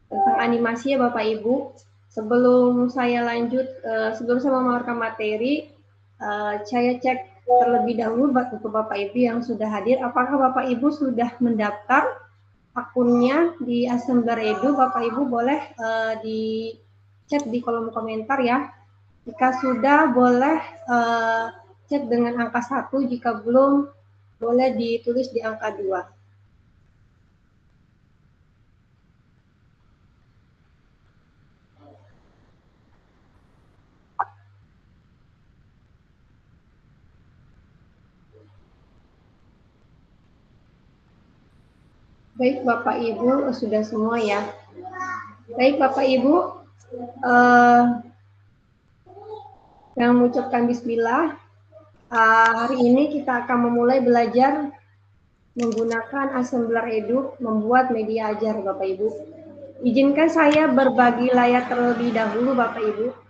tentang animasi ya Bapak Ibu. Sebelum saya lanjut, sebelum saya memaparkan materi, saya cek terlebih dahulu untuk Bapak Ibu yang sudah hadir, apakah Bapak Ibu sudah mendaftar akunnya di Assembler Edu. Bapak Ibu boleh di chat di kolom komentar ya. Jika sudah, boleh chat dengan angka 1, jika belum, boleh ditulis di angka 2. Baik Bapak Ibu, sudah semua ya. Baik Bapak Ibu, yang mengucapkan bismillah. Hari ini kita akan memulai belajar menggunakan Assembler Edu membuat media ajar Bapak Ibu. Izinkan saya berbagi layar terlebih dahulu Bapak Ibu.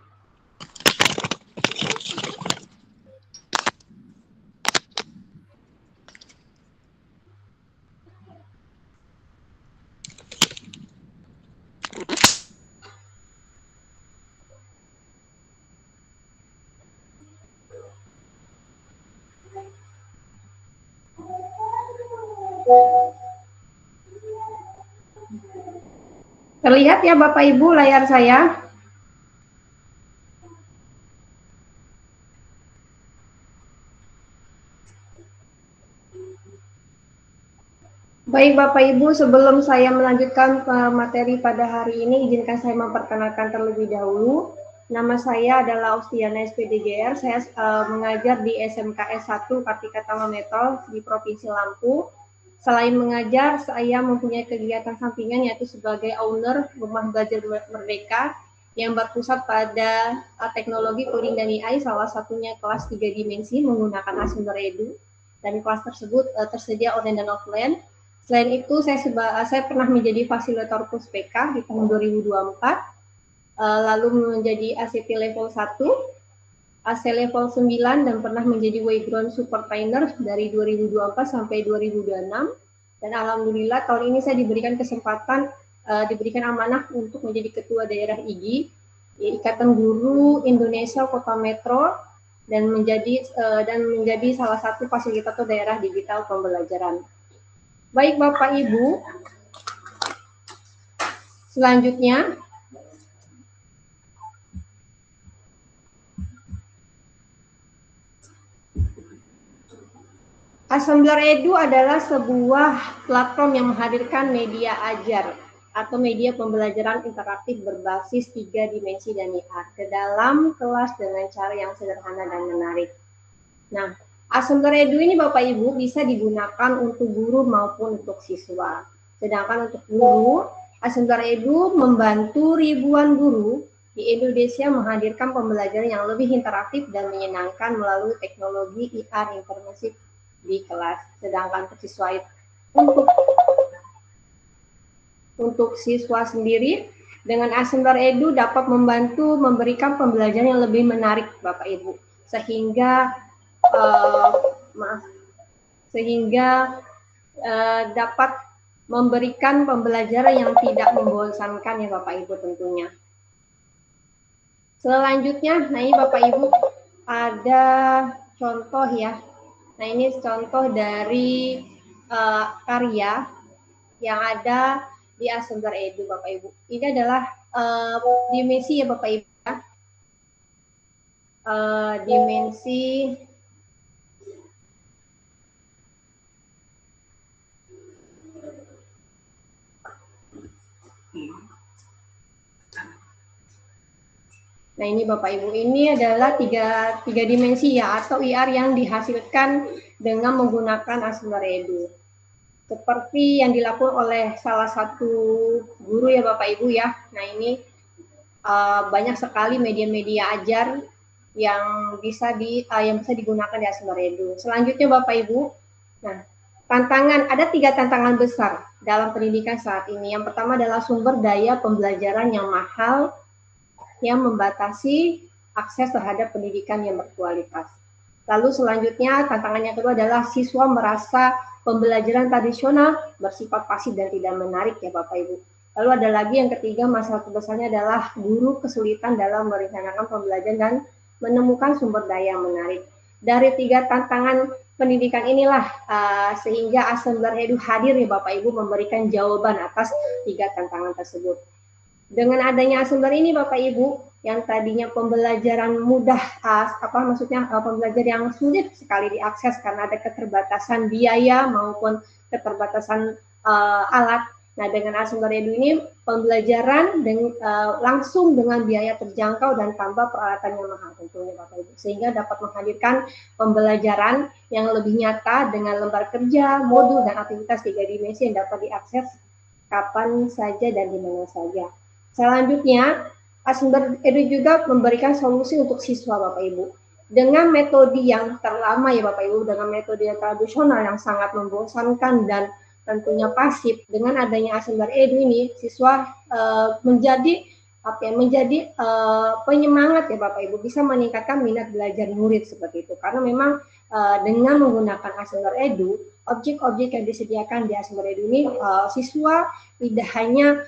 Terlihat ya Bapak Ibu layar saya? Baik Bapak Ibu, sebelum saya melanjutkan materi pada hari ini, izinkan saya memperkenalkan terlebih dahulu. Nama saya adalah Ostiana SPDGR, saya mengajar di SMKS 1 Kartika Tama Metro di Provinsi Lampung. Selain mengajar, saya mempunyai kegiatan sampingan yaitu sebagai owner Rumah Belajar Merdeka yang berpusat pada teknologi coding dan AI, salah satunya kelas 3 dimensi menggunakan Assembler Edu. Dan kelas tersebut tersedia online dan offline. Selain itu, saya pernah menjadi fasilitator Puspeka di tahun 2024, lalu menjadi ACT level 1, AC level 9, dan pernah menjadi Wayground Super Trainer dari 2024 sampai 2026. Dan alhamdulillah tahun ini saya diberikan kesempatan, diberikan amanah untuk menjadi Ketua Daerah IGI, Ikatan Guru Indonesia Kota Metro, dan menjadi salah satu fasilitator daerah digital pembelajaran. Baik Bapak Ibu, selanjutnya Assembler Edu adalah sebuah platform yang menghadirkan media ajar atau media pembelajaran interaktif berbasis 3 dimensi dan IR ke dalam kelas dengan cara yang sederhana dan menarik. Nah, Assembler Edu ini Bapak Ibu bisa digunakan untuk guru maupun untuk siswa. Sedangkan untuk guru, Assembler Edu membantu ribuan guru di Indonesia menghadirkan pembelajaran yang lebih interaktif dan menyenangkan melalui teknologi IR imersif di kelas. Sedangkan untuk siswa sendiri, dengan Assembler Edu dapat membantu memberikan pembelajaran yang lebih menarik Bapak Ibu, sehingga dapat memberikan pembelajaran yang tidak membosankan ya Bapak Ibu tentunya. Selanjutnya, nah ini Bapak Ibu ada contoh ya. Nah ini contoh dari karya yang ada di Assembler Edu Bapak Ibu. Ini adalah dimensi ya Bapak Ibu ya. Dimensi Nah ini Bapak Ibu, ini adalah tiga dimensi ya atau IR yang dihasilkan dengan menggunakan Assembler Edu. Seperti yang dilakukan oleh salah satu guru ya Bapak Ibu ya. Nah ini banyak sekali media-media ajar yang bisa digunakan di Assembler Edu. Selanjutnya Bapak Ibu, nah ada 3 tantangan besar dalam pendidikan saat ini. Yang pertama adalah sumber daya pembelajaran yang mahal yang membatasi akses terhadap pendidikan yang berkualitas. Lalu selanjutnya tantangannya kedua adalah siswa merasa pembelajaran tradisional bersifat pasif dan tidak menarik ya Bapak Ibu. Lalu ada lagi yang ketiga, masalah terbesarnya adalah guru kesulitan dalam merencanakan pembelajaran dan menemukan sumber daya yang menarik. Dari tiga tantangan pendidikan inilah sehingga Assembler Edu hadir ya Bapak Ibu memberikan jawaban atas tiga tantangan tersebut. Dengan adanya Assembler ini Bapak Ibu, yang tadinya pembelajaran mudah, pembelajaran yang sulit sekali diakses karena ada keterbatasan biaya maupun keterbatasan alat. Nah, dengan Assembler Edu ini pembelajaran langsung dengan biaya terjangkau dan tanpa peralatan yang mahal tentunya Bapak Ibu, sehingga dapat menghadirkan pembelajaran yang lebih nyata dengan lembar kerja, modul dan aktivitas 3 dimensi yang dapat diakses kapan saja dan di mana saja. Selanjutnya, Assembler Edu juga memberikan solusi untuk siswa Bapak Ibu. Dengan metode yang terlama ya Bapak Ibu, dengan metode yang tradisional yang sangat membosankan dan tentunya pasif, dengan adanya Assembler Edu ini siswa menjadi penyemangat ya Bapak Ibu, bisa meningkatkan minat belajar murid seperti itu. Karena memang dengan menggunakan Assembler Edu, objek-objek yang disediakan di Assembler Edu ini siswa tidak hanya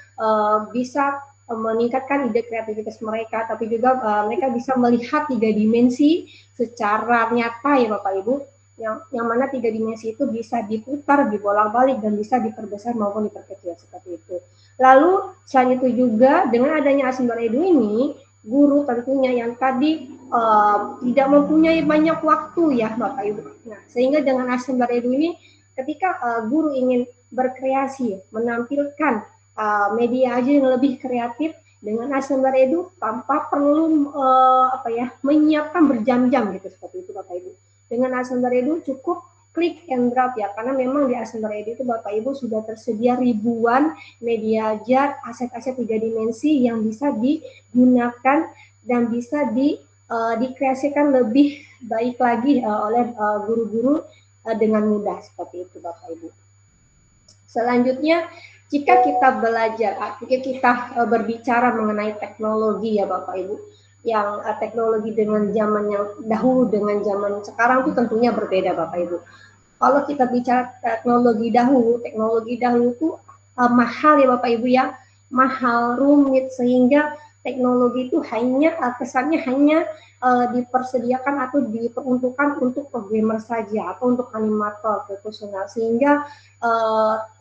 bisa meningkatkan ide kreativitas mereka, tapi juga mereka bisa melihat 3 dimensi secara nyata ya Bapak Ibu, yang mana 3 dimensi itu bisa diputar, dibolak-balik, dan bisa diperbesar maupun diperkecil seperti itu. Lalu selain itu juga dengan adanya Assembler Edu ini, guru tentunya yang tadi tidak mempunyai banyak waktu ya Bapak Ibu. Nah, sehingga dengan Assembler Edu ini ketika guru ingin berkreasi, menampilkan media aja yang lebih kreatif dengan Assembler Edu tanpa perlu menyiapkan berjam-jam gitu seperti itu Bapak Ibu. Dengan Assembler Edu cukup klik and drop ya, karena memang di Assembler Edu itu Bapak Ibu sudah tersedia ribuan media ajar, aset-aset 3 dimensi yang bisa digunakan dan bisa dikreasikan lebih baik lagi oleh guru-guru dengan mudah seperti itu Bapak Ibu. Selanjutnya, jika kita belajar, jika kita berbicara mengenai teknologi ya Bapak Ibu, yang teknologi dengan zaman yang dahulu dengan zaman sekarang itu tentunya berbeda Bapak Ibu. Kalau kita bicara teknologi dahulu itu mahal ya Bapak Ibu ya, mahal, rumit, sehingga teknologi itu kesannya hanya dipersediakan atau diperuntukkan untuk programmer saja atau untuk animator profesional, sehingga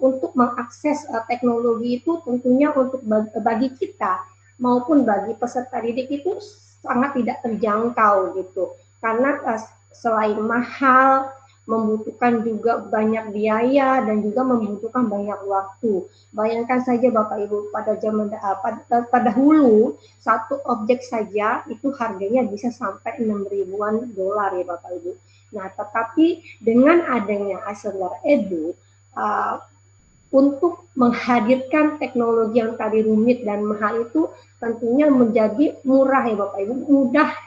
untuk mengakses teknologi itu tentunya untuk bagi kita maupun bagi peserta didik itu sangat tidak terjangkau gitu, karena selain mahal, membutuhkan juga banyak biaya dan juga membutuhkan banyak waktu. Bayangkan saja Bapak Ibu, pada zaman pada dahulu satu objek saja itu harganya bisa sampai 6 ribuan dolar ya Bapak Ibu. Nah, tetapi dengan adanya Assembler Edu untuk menghadirkan teknologi yang tadi rumit dan mahal itu tentunya menjadi murah ya Bapak Ibu,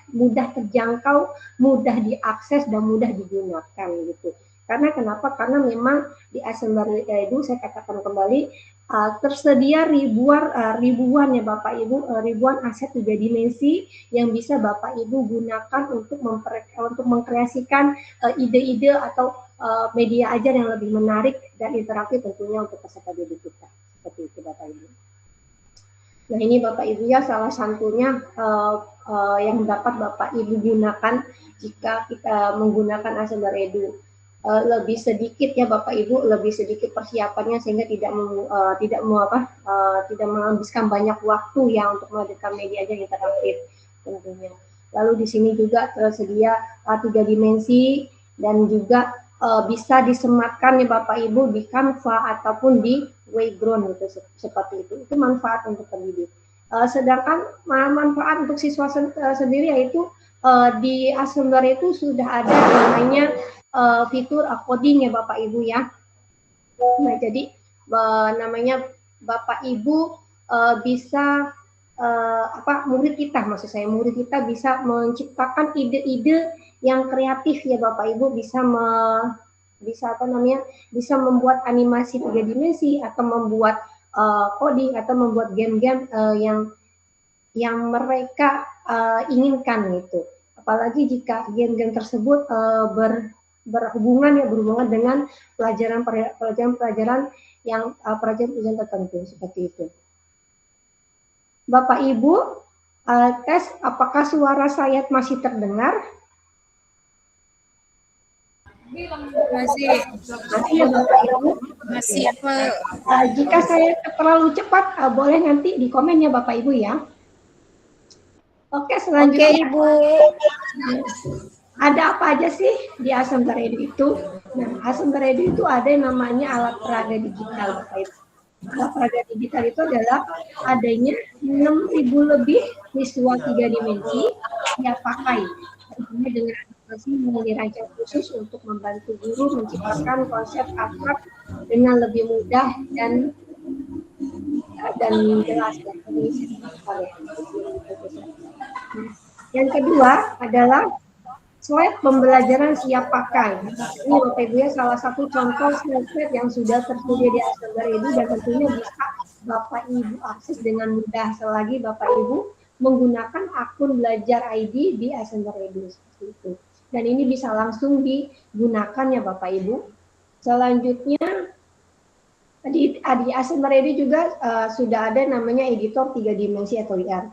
mudah terjangkau, mudah diakses dan mudah digunakan gitu. Karena kenapa? Karena memang di Assembler Edu saya katakan kembali tersedia ribuan ya Bapak Ibu, ribuan aset 3 dimensi yang bisa Bapak Ibu gunakan untuk mengkreasikan ide-ide atau media ajar yang lebih menarik dan interaktif tentunya untuk peserta didik kita. Seperti itu Bapak Ibu. Nah, ini Bapak Ibu ya salah satunya yang dapat Bapak Ibu gunakan jika kita menggunakan Assembler Edu. Lebih sedikit ya Bapak Ibu, lebih sedikit persiapannya sehingga tidak menghabiskan banyak waktu ya untuk menghadirkan media ajar interaktif tentunya. Lalu di sini juga tersedia 3 dimensi dan juga bisa disematkan ya Bapak Ibu di Canva ataupun di Wayground gitu, seperti itu. Itu manfaat untuk pendidik. Sedangkan manfaat untuk siswa sendiri yaitu di Assembler itu sudah ada namanya fitur coding ya Bapak Ibu ya. Nah, jadi namanya Bapak Ibu bisa murid kita bisa menciptakan ide-ide yang kreatif ya Bapak Ibu, bisa membuat animasi 3 dimensi atau membuat coding atau membuat game-game yang mereka inginkan gitu. Apalagi jika game-game tersebut berhubungan dengan pelajaran yang pelajaran tertentu seperti itu. Bapak Ibu, tes apakah suara saya masih terdengar? Masih Ya Bapak Ibu. masih apa? Jika saya terlalu cepat, boleh nanti di komen ya Bapak Ibu ya. Oke, Oke, selanjutnya Ibu. ada apa aja sih di Asam Redu itu? Nah, Asam Redu itu ada yang namanya alat peraga digital Bapak Ibu. Alat peraga digital itu adalah adanya 6.000 lebih visual 3 dimensi yang pakai. Tentunya dengan aplikasi yang dirancang khusus untuk membantu guru menciptakan konsep abstrak dengan lebih mudah dan jelas dan yang kedua adalah slide pembelajaran siap pakai. Ini Bapak Ibu ya salah satu contoh slide yang sudah tersedia di Asamba Redu dan tentunya bisa Bapak Ibu akses dengan mudah selagi Bapak Ibu menggunakan akun belajar ID di Asamba Redu seperti itu. Dan ini bisa langsung digunakan ya Bapak Ibu. Selanjutnya di Asamba Redu juga sudah ada namanya editor 3 dimensi atau IR.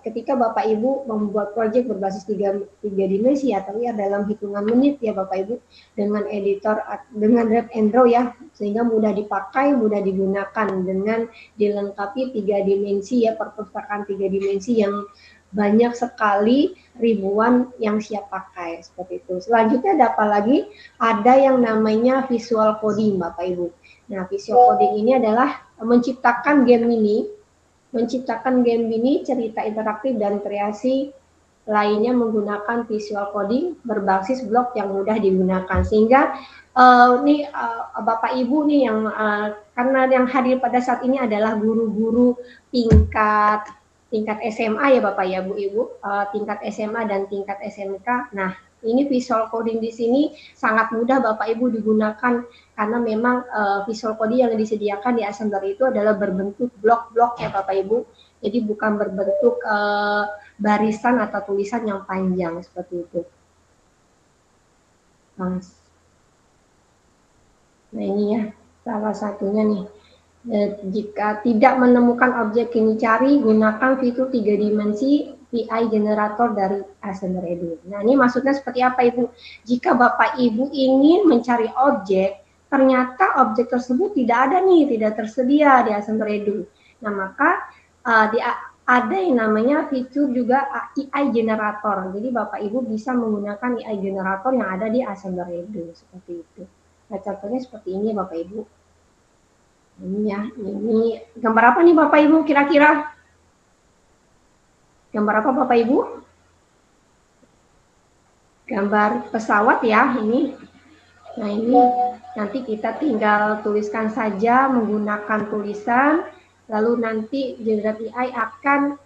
Ketika Bapak Ibu membuat proyek berbasis tiga dimensi atau ya dalam hitungan menit ya Bapak Ibu dengan editor dengan drag and draw ya sehingga mudah dipakai, mudah digunakan dengan dilengkapi 3 dimensi ya perpustakaan 3 dimensi yang banyak sekali ribuan yang siap pakai seperti itu. Selanjutnya ada apa lagi? Ada yang namanya visual coding Bapak Ibu. Nah, visual coding ini adalah menciptakan game ini cerita interaktif dan kreasi lainnya menggunakan visual coding berbasis blok yang mudah digunakan sehingga Bapak Ibu nih yang karena yang hadir pada saat ini adalah guru-guru tingkat SMA ya Bapak ya Bu Ibu, tingkat SMA dan tingkat SMK. Nah, ini visual coding di sini sangat mudah Bapak Ibu digunakan karena memang visual coding yang disediakan di Assembler itu adalah berbentuk blok-blok ya Bapak Ibu. Jadi bukan berbentuk barisan atau tulisan yang panjang seperti itu. Nah ini ya salah satunya nih. Jika tidak menemukan objek yang dicari, gunakan fitur 3 dimensi PI generator dari Ascender Edu. Nah, ini maksudnya seperti apa, Ibu? Jika Bapak Ibu ingin mencari objek, ternyata objek tersebut tidak ada nih, tidak tersedia di Ascender Edu. Nah, maka ada yang namanya fitur juga AI generator. Jadi Bapak Ibu bisa menggunakan AI generator yang ada di Ascender Edu seperti itu. Nah, contohnya seperti ini Bapak Ibu. Ini ya, ini gambar apa nih Bapak Ibu kira-kira? Gambar apa Bapak Ibu? Gambar pesawat ya ini. Nah ini nanti kita tinggal tuliskan saja menggunakan tulisan, lalu nanti generatif AI akan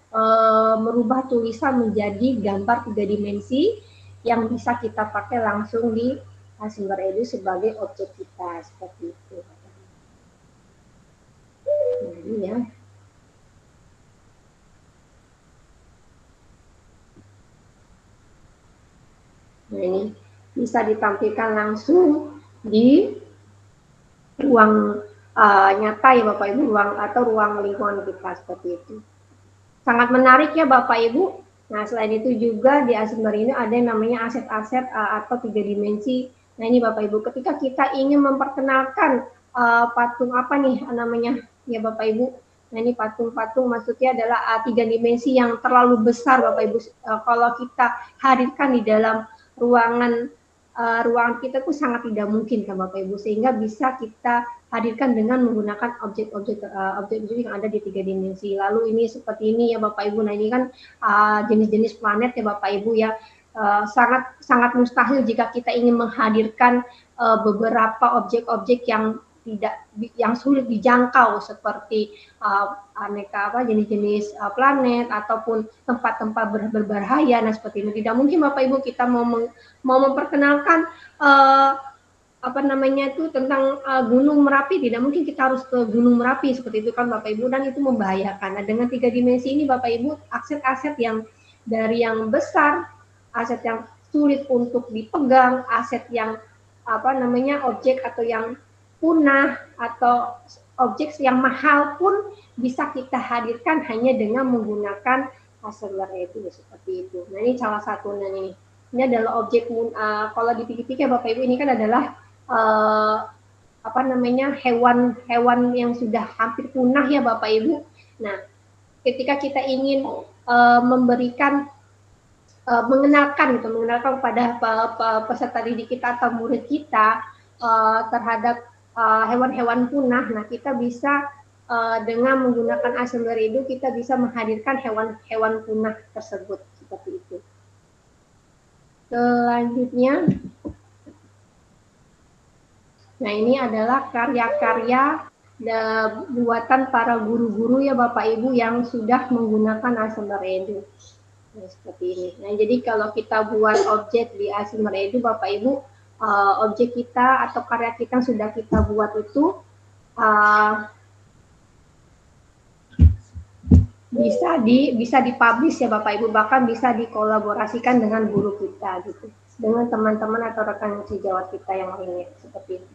merubah tulisan menjadi gambar 3 dimensi yang bisa kita pakai langsung di Ascender Edu sebagai objek kita seperti itu. Nah, ini ya. Nah, ini bisa ditampilkan langsung di ruang nyata ya Bapak Ibu, ruang lingkungan kita seperti itu. Sangat menarik ya Bapak Ibu. Nah, selain itu juga di Ascender ini ada yang namanya aset-aset atau 3 dimensi. Nah, ini Bapak Ibu, ketika kita ingin memperkenalkan patung apa nih namanya ya Bapak Ibu. Nah, ini patung-patung maksudnya adalah 3 dimensi yang terlalu besar Bapak Ibu. Kalau kita hadirkan di dalam ruangan kita tuh sangat tidak mungkin kan Bapak Ibu, sehingga bisa kita hadirkan dengan menggunakan objek-objek yang ada di 3 dimensi. Lalu ini seperti ini ya Bapak Ibu. Nah, ini kan jenis-jenis planet ya Bapak Ibu ya. Sangat mustahil jika kita ingin menghadirkan beberapa objek-objek yang sulit dijangkau seperti aneka jenis-jenis planet ataupun tempat-tempat berbahaya. Nah, seperti ini tidak mungkin Bapak Ibu kita mau memperkenalkan tentang Gunung Merapi, tidak mungkin kita harus ke Gunung Merapi seperti itu kan Bapak Ibu, dan itu membahayakan. Nah, dengan 3 dimensi ini Bapak Ibu, aset-aset yang dari yang besar, aset yang sulit untuk dipegang, aset yang objek atau yang punah atau objek yang mahal pun bisa kita hadirkan hanya dengan menggunakan assembler itu seperti itu. Nah ini salah satunya nih. Ini adalah objek kalau dipikir-pikir Bapak Ibu ini kan adalah apa namanya hewan-hewan yang sudah hampir punah ya Bapak Ibu. Nah ketika kita ingin memberikan mengenalkan kepada peserta didik kita atau murid kita terhadap hewan-hewan punah. Nah, kita bisa dengan menggunakan assembler itu kita bisa menghadirkan hewan-hewan punah tersebut seperti itu. Selanjutnya, nah ini adalah karya-karya buatan para guru-guru ya Bapak Ibu yang sudah menggunakan assembler edu. Nah, seperti ini. Nah, jadi kalau kita buat objek di assembler edu Bapak Ibu, objek kita atau karya kita yang sudah kita buat itu bisa dipublish ya Bapak Ibu, bahkan bisa dikolaborasikan dengan guru kita gitu, dengan teman-teman atau rekan sejawat kita yang lainnya seperti itu.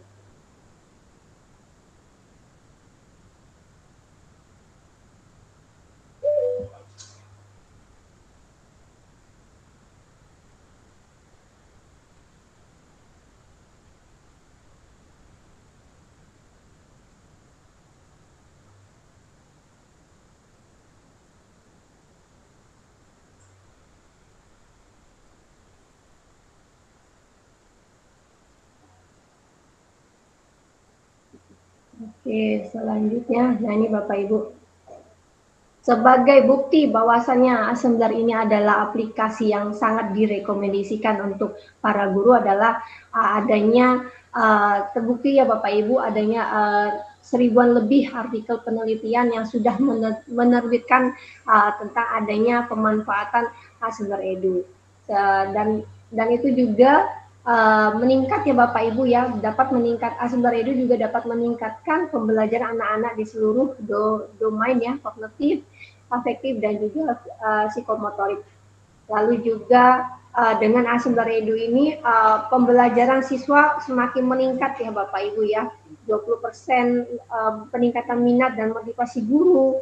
Oke, selanjutnya, nah ini Bapak Ibu. Sebagai bukti bahwasannya assembler ini adalah aplikasi yang sangat direkomendasikan untuk para guru adalah adanya terbukti ya Bapak Ibu adanya 1000-an lebih artikel penelitian yang sudah menerbitkan tentang adanya pemanfaatan assembler edu dan itu juga meningkat ya Bapak Ibu ya, dapat meningkat assembler edu juga dapat meningkatkan pembelajaran anak-anak di seluruh domain ya, kognitif, afektif dan juga psikomotorik. Lalu juga dengan assembler edu ini pembelajaran siswa semakin meningkat ya Bapak Ibu ya, 20% peningkatan minat dan motivasi guru,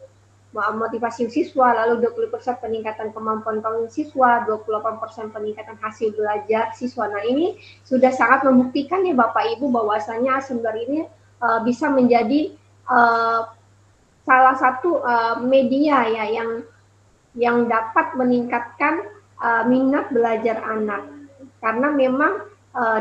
motivasi siswa, lalu 20% peningkatan kemampuan kognitif siswa, 28% peningkatan hasil belajar siswa. Nah ini sudah sangat membuktikan ya Bapak Ibu bahwasanya assembler ini bisa menjadi salah satu media ya yang dapat meningkatkan minat belajar anak. Karena memang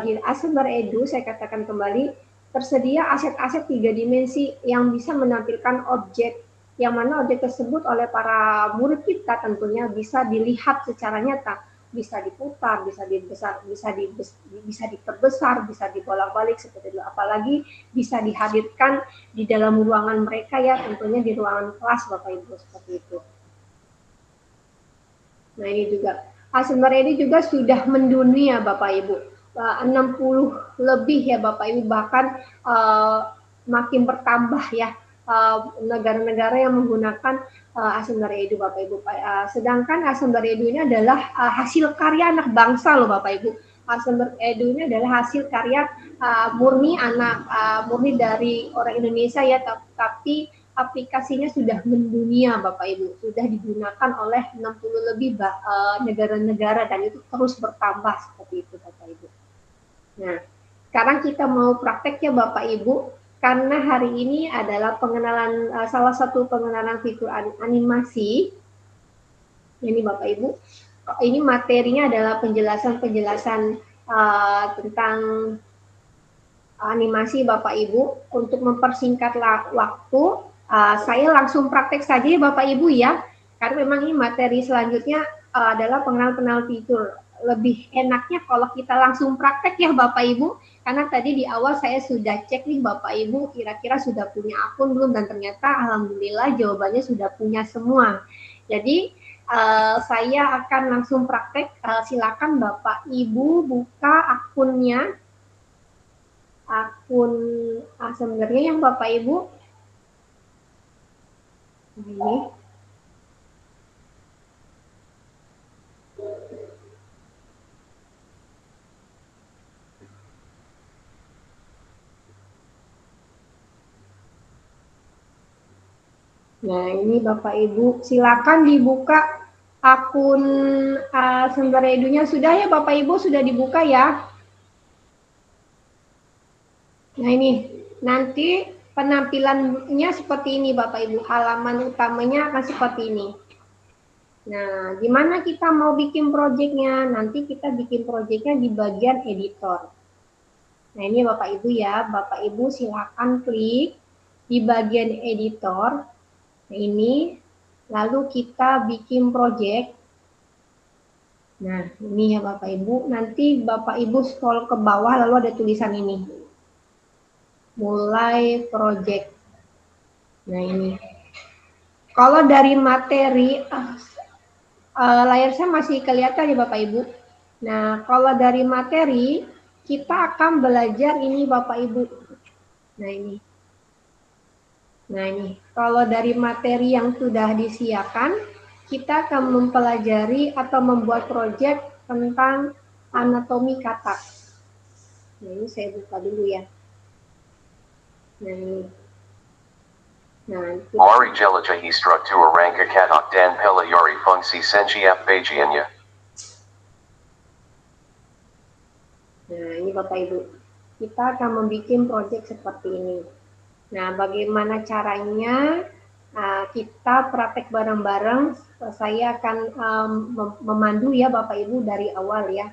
di assembler edu saya katakan kembali tersedia aset-aset 3 dimensi yang bisa menampilkan objek yang mana objek tersebut oleh para murid kita tentunya bisa dilihat secara nyata, bisa diputar, bisa dibesar, bisa diperbesar, bisa dibolak-balik seperti itu. Apalagi bisa dihadirkan di dalam ruangan mereka ya, tentunya di ruangan kelas Bapak Ibu seperti itu. Nah ini juga assembler ini juga sudah mendunia Bapak Ibu, 60 lebih ya Bapak Ibu, bahkan makin bertambah ya negara-negara yang menggunakan assembler edu Bapak Ibu. Sedangkan assembler edu ini adalah hasil karya anak bangsa loh Bapak Ibu. Assembler edu ini adalah hasil karya murni dari orang Indonesia ya, tapi aplikasinya sudah mendunia Bapak Ibu, sudah digunakan oleh 60 lebih negara-negara dan itu terus bertambah seperti itu Bapak Ibu. Nah, sekarang kita mau praktek ya Bapak Ibu, karena hari ini adalah pengenalan salah satu pengenalan fitur animasi. Ini Bapak Ibu, ini materinya adalah penjelasan-penjelasan tentang animasi Bapak Ibu. Untuk mempersingkat waktu, saya langsung praktek saja ya Bapak Ibu ya, karena memang ini materi selanjutnya adalah pengenalan fitur. Lebih enaknya kalau kita langsung praktek ya Bapak Ibu, karena tadi di awal saya sudah cek nih Bapak Ibu kira-kira sudah punya akun belum, dan ternyata alhamdulillah jawabannya sudah punya semua. Jadi saya akan langsung praktek, silakan Bapak Ibu buka akun assemblernya yang Bapak Ibu ini. Nah, ini Bapak Ibu, silakan dibuka akun Sumber Edunya. Sudah ya Bapak Ibu, sudah dibuka ya. Nah, ini nanti penampilannya seperti ini Bapak Ibu. Halaman utamanya akan seperti ini. Nah, gimana kita mau bikin proyeknya? Nanti kita bikin proyeknya di bagian editor. Nah, ini Bapak Ibu ya. Bapak Ibu silakan klik di bagian editor. Nah, ini lalu kita bikin proyek. Nah, ini ya Bapak Ibu. Nanti Bapak Ibu scroll ke bawah lalu ada tulisan ini. Mulai proyek. Nah, ini. Kalau dari materi layar saya masih kelihatan ya Bapak Ibu. Nah, kalau dari materi kita akan belajar ini Bapak Ibu. Nah, ini. Nah, ini. Kalau dari materi yang sudah disiapkan, kita akan mempelajari atau membuat proyek tentang anatomi katak. Nah, ini saya buka dulu ya. Nah, ini. Mari jelajahi struktur rangka katak dan pelajari fungsi setiap bagiannya. Nah, ini Bapak Ibu. Kita akan membuat proyek seperti ini. Nah, bagaimana caranya? Kita praktek bareng-bareng. Saya akan memandu ya Bapak Ibu dari awal ya.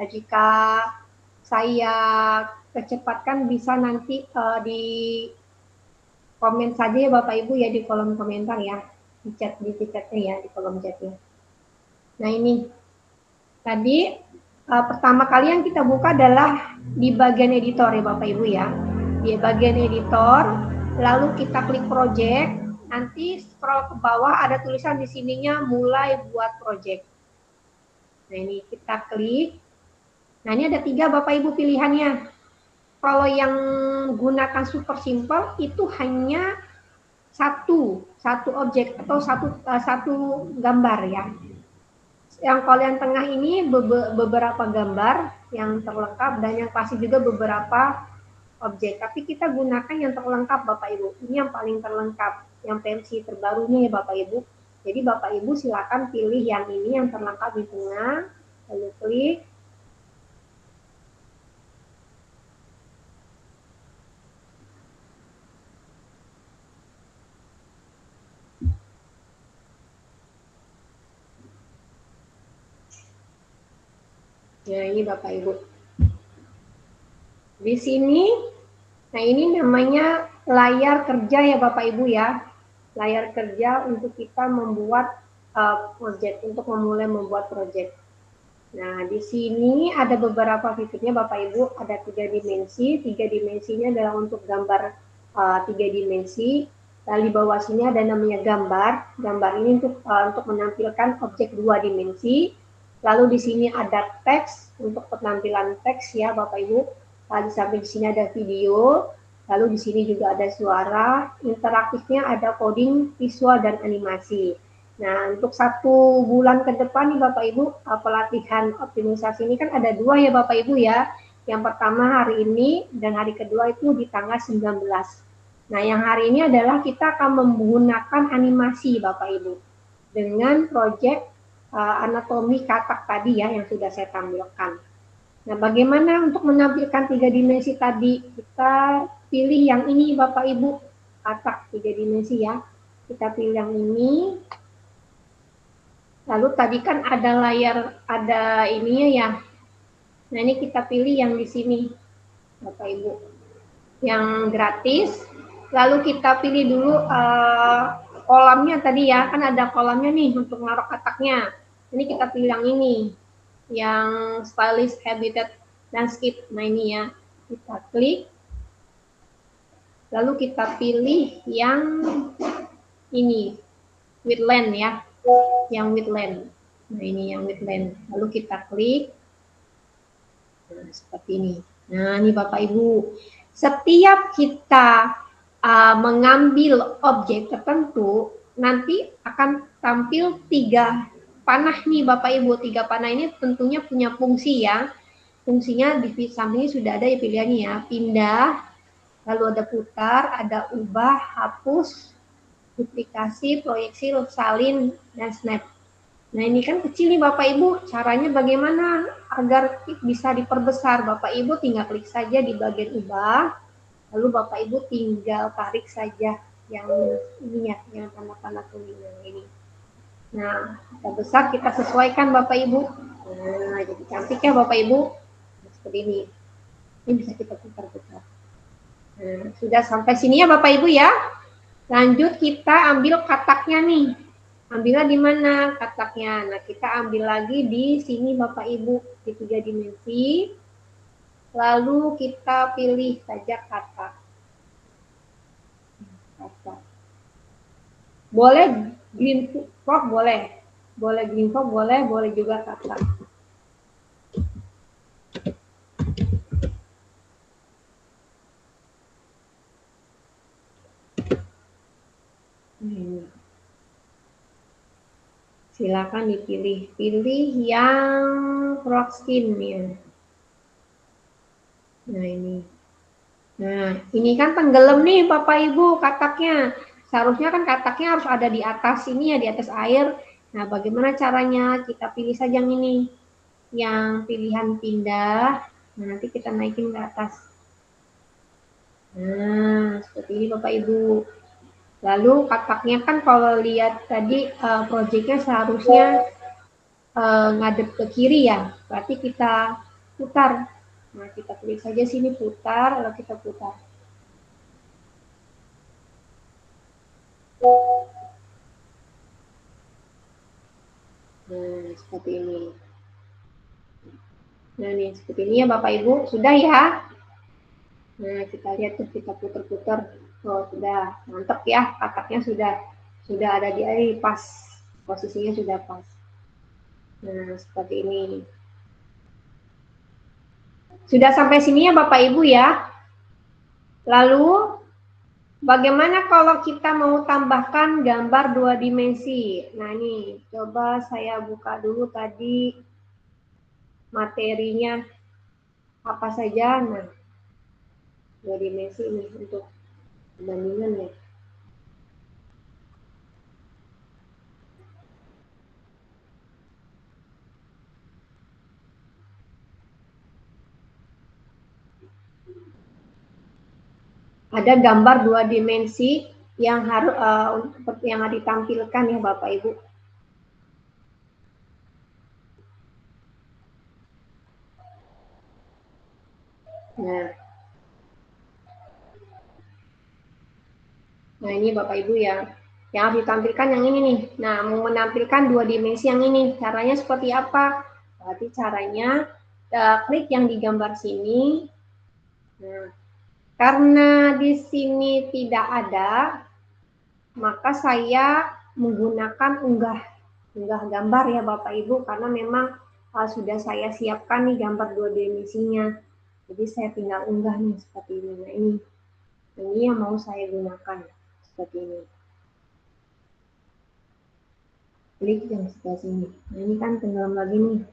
Nah, jika saya kecepatkan bisa nanti di komen saja ya Bapak Ibu ya di kolom komentar ya, di chatnya ya, di kolom chatnya. Nah, ini tadi pertama kali yang kita buka adalah di bagian editor ya Bapak Ibu ya. Di bagian editor, lalu kita klik project, nanti scroll ke bawah ada tulisan di sininya mulai buat project. Nah, ini kita klik. Nah, ini ada 3 Bapak Ibu pilihannya. Kalau yang gunakan super simple itu hanya satu objek atau satu gambar ya. Yang kalau yang tengah ini beberapa gambar yang terlengkap dan yang pasti juga beberapa objek. Tapi kita gunakan yang terlengkap Bapak Ibu. Ini yang paling terlengkap, yang versi terbarunya ya Bapak Ibu. Jadi Bapak Ibu silakan pilih yang ini yang terlengkap di tengah, lalu klik. Nah, ini Bapak Ibu. Di sini, nah ini namanya layar kerja ya Bapak Ibu ya. Layar kerja untuk kita membuat proyek, untuk memulai membuat proyek. Nah, di sini ada beberapa fiturnya Bapak Ibu, ada 3 dimensi. 3 dimensinya adalah untuk gambar 3 dimensi. Lalu di bawah sini ada namanya gambar. Gambar ini untuk menampilkan objek 2 dimensi. Lalu di sini ada teks untuk penampilan teks ya Bapak Ibu. Lalu sampai di sini ada video. Lalu di sini juga ada suara. Interaktifnya ada coding, visual dan animasi. Nah, untuk 1 bulan ke depan nih Bapak Ibu, pelatihan optimisasi ini kan ada 2 ya Bapak Ibu ya. Yang pertama hari ini dan hari kedua itu di tanggal 19. Nah, yang hari ini adalah kita akan menggunakan animasi Bapak Ibu dengan proyek anatomi katak tadi ya yang sudah saya tampilkan. Nah, bagaimana untuk menampilkan 3 dimensi tadi? Kita pilih yang ini Bapak Ibu, katak 3 dimensi ya. Kita pilih yang ini. Lalu tadi kan ada layar, ada ininya ya. Nah, ini kita pilih yang di sini Bapak Ibu. Yang gratis. Lalu kita pilih dulu kolamnya tadi ya, kan ada kolamnya nih untuk naruh kataknya. Ini kita pilih yang ini, yang stylish habitat landscape. Nah, ini ya, kita klik. Lalu kita pilih yang ini, wetland ya, yang wetland. Nah, ini yang wetland. Lalu kita klik. Nah, seperti ini. Nah, ini Bapak Ibu. Setiap kita mengambil objek tertentu, nanti akan tampil 3 panah nih Bapak Ibu. 3 panah ini tentunya punya fungsi ya. Fungsinya di samping ini sudah ada ya pilihannya ya. Pindah, lalu ada putar, ada ubah, hapus, duplikasi, proyeksi, salin, dan snap. Nah ini kan kecil nih Bapak Ibu, caranya bagaimana agar bisa diperbesar? Bapak Ibu tinggal klik saja di bagian ubah, lalu Bapak Ibu tinggal tarik saja yang ini ya, yang tanda-tanda kuning ini. Nah, kita besar kita sesuaikan Bapak Ibu. Nah, jadi cantik ya Bapak Ibu. Seperti ini. Ini bisa kita putar-putar. Nah, sudah sampai sini ya Bapak Ibu ya. Lanjut kita ambil kataknya nih. Ambilnya di mana kataknya? Nah, kita ambil lagi di sini Bapak Ibu di 3 dimensi. Lalu kita pilih saja katak. Boleh green frog boleh. Boleh green frog boleh, boleh juga katak. Silakan dipilih. Pilih yang frog skin ya. Nah ini. Nah ini kan tenggelam nih Bapak Ibu kataknya. Seharusnya kan kataknya harus ada di atas ini ya, di atas air. Nah bagaimana caranya? Kita pilih saja yang ini. Yang pilihan pindah. Nah, nanti kita naikin ke atas. Nah seperti ini Bapak Ibu. Lalu kataknya kan kalau lihat tadi proyeknya seharusnya ngadep ke kiri ya, berarti kita putar. Nah kita klik saja sini putar, lalu kita putar. Nah seperti ini. Nah nih seperti ini ya Bapak Ibu, sudah ya. Nah kita lihat tuh kita putar-putar. Oh sudah, mantap ya, kataknya sudah ada di air pas, posisinya sudah pas. Nah seperti ini. Sudah sampai sini ya Bapak Ibu ya. Lalu bagaimana kalau kita mau tambahkan gambar 2 dimensi? Nah ini coba saya buka dulu tadi materinya apa saja. Nah 2 dimensi ini untuk perbandingan ya. Ada gambar 2 dimensi yang harus yang ditampilkan ya Bapak Ibu. Nah ini Bapak Ibu ya, yang harus ditampilkan yang ini nih. Nah mau menampilkan 2 dimensi yang ini, caranya seperti apa? Berarti caranya klik yang digambar sini. Nah, karena di sini tidak ada, maka saya menggunakan unggah gambar ya Bapak Ibu, karena memang sudah saya siapkan nih gambar 2 dimensinya. Jadi saya tinggal unggah nih seperti ini. Nah ini yang mau saya gunakan seperti ini. Klik yang sebelah sini. Nah ini kan tenggelam lagi nih.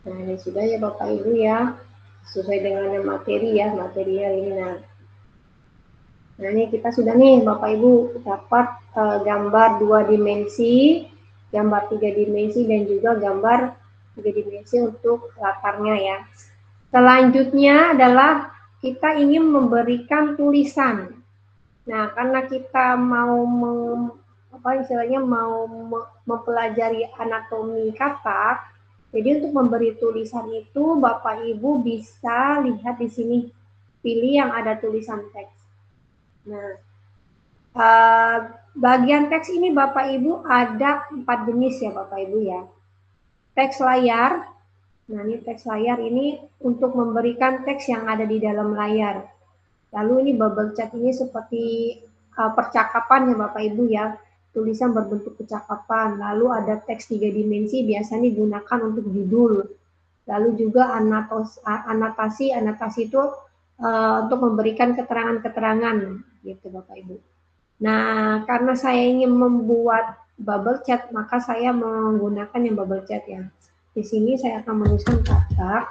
Nah ini sudah ya Bapak Ibu ya, sesuai dengan materi ya, material ini. Nah ini kita sudah nih Bapak Ibu dapat gambar 2 dimensi, gambar 3 dimensi, dan juga gambar 3 dimensi untuk latarnya ya. Selanjutnya adalah kita ingin memberikan tulisan. Nah karena kita mau mempelajari anatomi katak, Jadi untuk memberi tulisan itu Bapak Ibu bisa lihat di sini, pilih yang ada tulisan teks. Nah, bagian teks ini Bapak Ibu ada 4 jenis ya Bapak Ibu ya. Teks layar, nah ini teks layar ini untuk memberikan teks yang ada di dalam layar. Lalu ini bubble chat ini seperti percakapan ya Bapak Ibu ya, tulisan berbentuk percakapan. Lalu ada teks 3 dimensi biasanya digunakan untuk judul. Lalu juga anotasi itu untuk memberikan keterangan-keterangan gitu Bapak Ibu. Nah, karena saya ingin membuat bubble chat, maka saya menggunakan yang bubble chat ya. Di sini saya akan menuliskan kata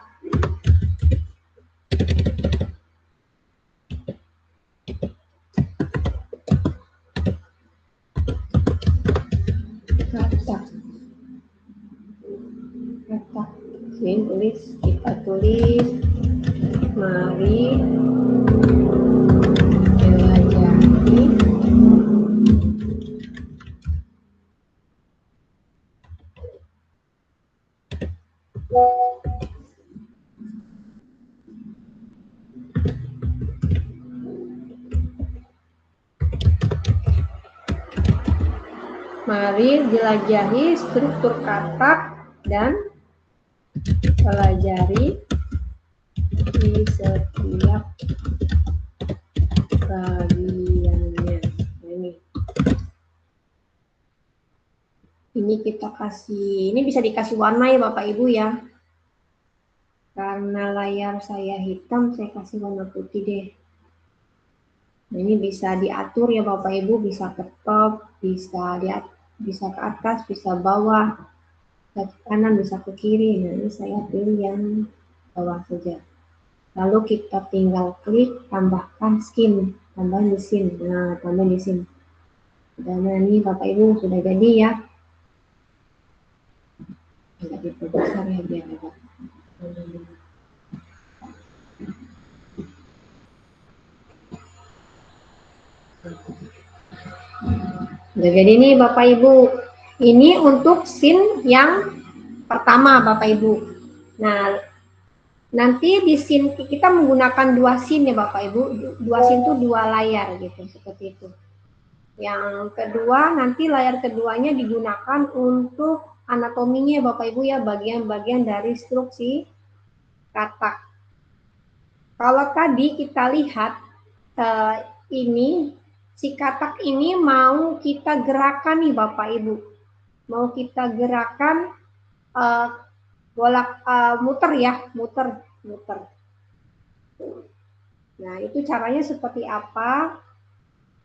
Oke, kita tulis mari jelajahi struktur kata dan pelajari di setiap bagiannya. Ini kita kasih, ini bisa dikasih warna ya Bapak Ibu ya. Karena layar saya hitam, saya kasih warna putih deh. Nah, ini bisa diatur ya Bapak Ibu, bisa ke top, bisa ke atas, bisa bawah, bisa ke kanan, bisa ke kiri. Nah, ini saya pilih yang bawah saja. Lalu kita tinggal klik tambahkan skin, tambahin di sini. Nah, tambahin di sini. Dan ini Bapak Ibu sudah jadi ya. Agak diperbesar ya biar agak. Nah, jadi ini Bapak Ibu, ini untuk scene yang pertama Bapak Ibu. Nah, nanti di scene kita menggunakan 2 scene ya Bapak Ibu, 2 scene itu 2 layar gitu, seperti itu. Yang kedua, nanti layar keduanya digunakan untuk anatominya Bapak Ibu ya, bagian-bagian dari instruksi kata. Kalau tadi kita lihat ini, si katak ini mau kita gerakan nih Bapak Ibu. Mau kita gerakan muter ya, muter. Nah, itu caranya seperti apa?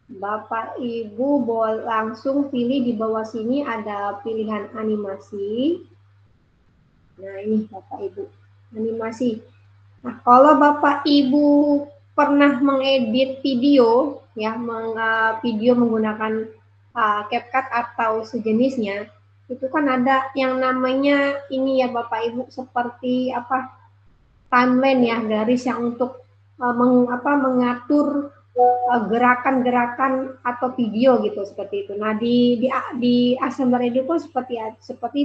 Bapak Ibu boleh langsung pilih di bawah sini ada pilihan animasi. Nah, ini Bapak Ibu, animasi. Nah, kalau Bapak Ibu pernah mengedit video ya, video menggunakan CapCut atau sejenisnya, itu kan ada yang namanya ini ya Bapak Ibu, seperti apa, timeline ya, garis yang untuk mengatur gerakan-gerakan atau video gitu, seperti itu. Nah, di Assembler itu pun seperti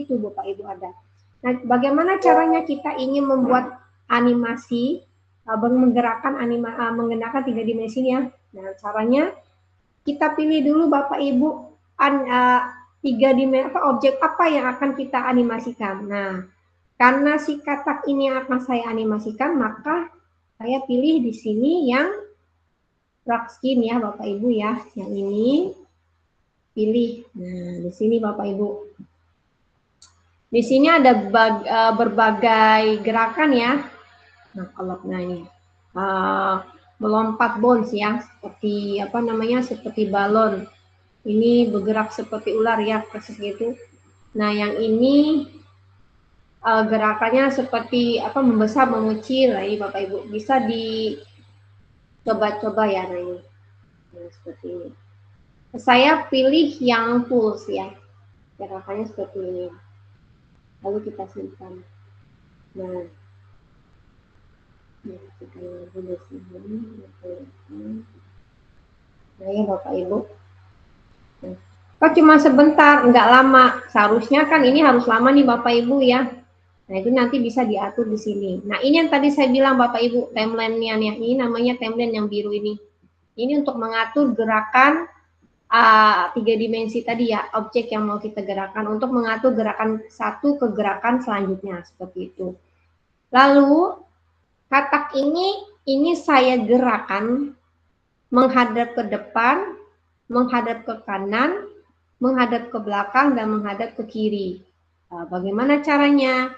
itu Bapak Ibu ada. Nah, bagaimana caranya kita ingin membuat animasi menggerakkan menggunakan 3 dimensinya? Nah, caranya kita pilih dulu Bapak Ibu 3 dimensi objek apa yang akan kita animasikan. Nah, karena si katak ini akan saya animasikan, maka saya pilih di sini yang rock skin ya Bapak Ibu ya, yang ini pilih. Nah, di sini Bapak Ibu. Di sini ada berbagai gerakan ya. Nah, kalau ini melompat bounce ya, seperti apa namanya, seperti balon. Ini bergerak seperti ular ya, persis gitu. Nah, yang ini gerakannya seperti apa, membesar, mengecil. Nah, ini Bapak Ibu bisa coba-coba ya, nah ini. Nah, seperti ini. Saya pilih yang pulse ya, gerakannya seperti ini. Lalu kita simpan. Nah, kita lagi di sini. Nah ya Bapak Ibu. Nah, kok cuma sebentar, nggak lama. Seharusnya kan ini harus lama nih Bapak Ibu ya. Nah, itu nanti bisa diatur di sini. Nah, ini yang tadi saya bilang Bapak Ibu, timeline-nya nih. Ini namanya timeline yang biru ini. Ini untuk mengatur gerakan 3 dimensi tadi ya, objek yang mau kita gerakan untuk mengatur gerakan satu ke gerakan selanjutnya seperti itu. Lalu katak ini saya gerakan menghadap ke depan, menghadap ke kanan, menghadap ke belakang, dan menghadap ke kiri. Nah, bagaimana caranya?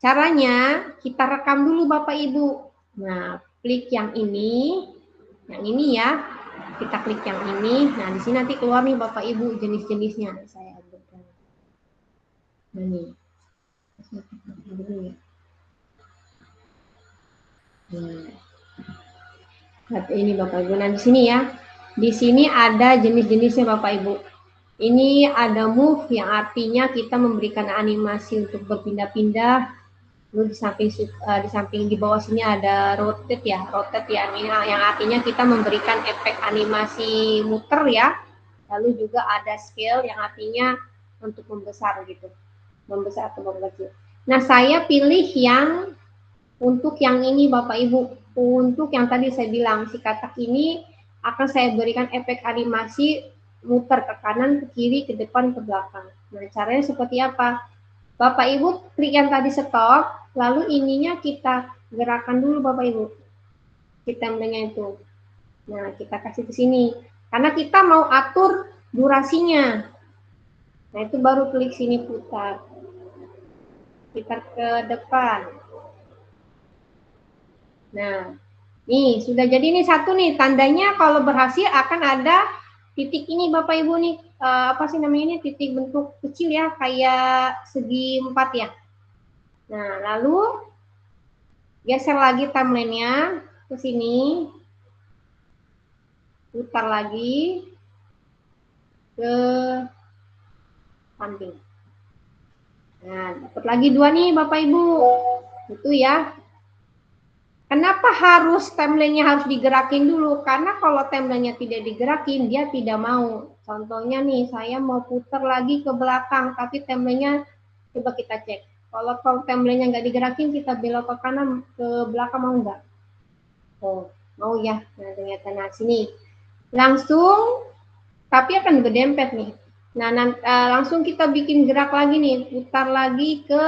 Caranya kita rekam dulu Bapak Ibu. Nah, klik yang ini ya. Kita klik yang ini. Nah, di sini nanti keluar nih Bapak Ibu jenis-jenisnya. Saya ambilkan. Nah, nih. Nah, ini Bapak Ibu. Nah, di sini ya. Di sini ada jenis-jenisnya Bapak Ibu. Ini ada move yang artinya kita memberikan animasi untuk berpindah-pindah. Lalu di samping di bawah sini ada rotate ya, ini yang artinya kita memberikan efek animasi muter ya. Lalu juga ada scale yang artinya untuk membesar gitu, membesar atau mengecil. Nah, saya pilih yang untuk yang ini Bapak Ibu, untuk yang tadi saya bilang si katak ini akan saya berikan efek animasi muter ke kanan, ke kiri, ke depan, ke belakang. Nah, caranya seperti apa? Bapak Ibu klik yang tadi stop, lalu ininya kita gerakan dulu Bapak Ibu. Kita mendengar itu. Nah, kita kasih ke sini. Karena kita mau atur durasinya. Nah, itu baru klik sini putar. Putar ke depan. Nah, nih sudah jadi nih satu nih. Tandanya kalau berhasil akan ada titik ini Bapak Ibu nih. Apa sih namanya ini? Titik bentuk kecil ya, kayak segi 4 ya. Nah, lalu geser lagi timeline-nya ke sini. Putar lagi ke samping. Nah, dapat lagi 2 nih Bapak Ibu. Itu ya. Kenapa harus timeline-nya harus digerakin dulu? Karena kalau timeline-nya tidak digerakin, dia tidak mau. Contohnya nih, saya mau putar lagi ke belakang, tapi timeline-nya coba kita cek. Kalau timeline-nya nggak digerakin, kita belok ke kanan, ke belakang mau nggak? Oh, mau ya. Nah, ternyata nah sini. Langsung, tapi akan berdempet nih. Nah, langsung kita bikin gerak lagi nih, putar lagi ke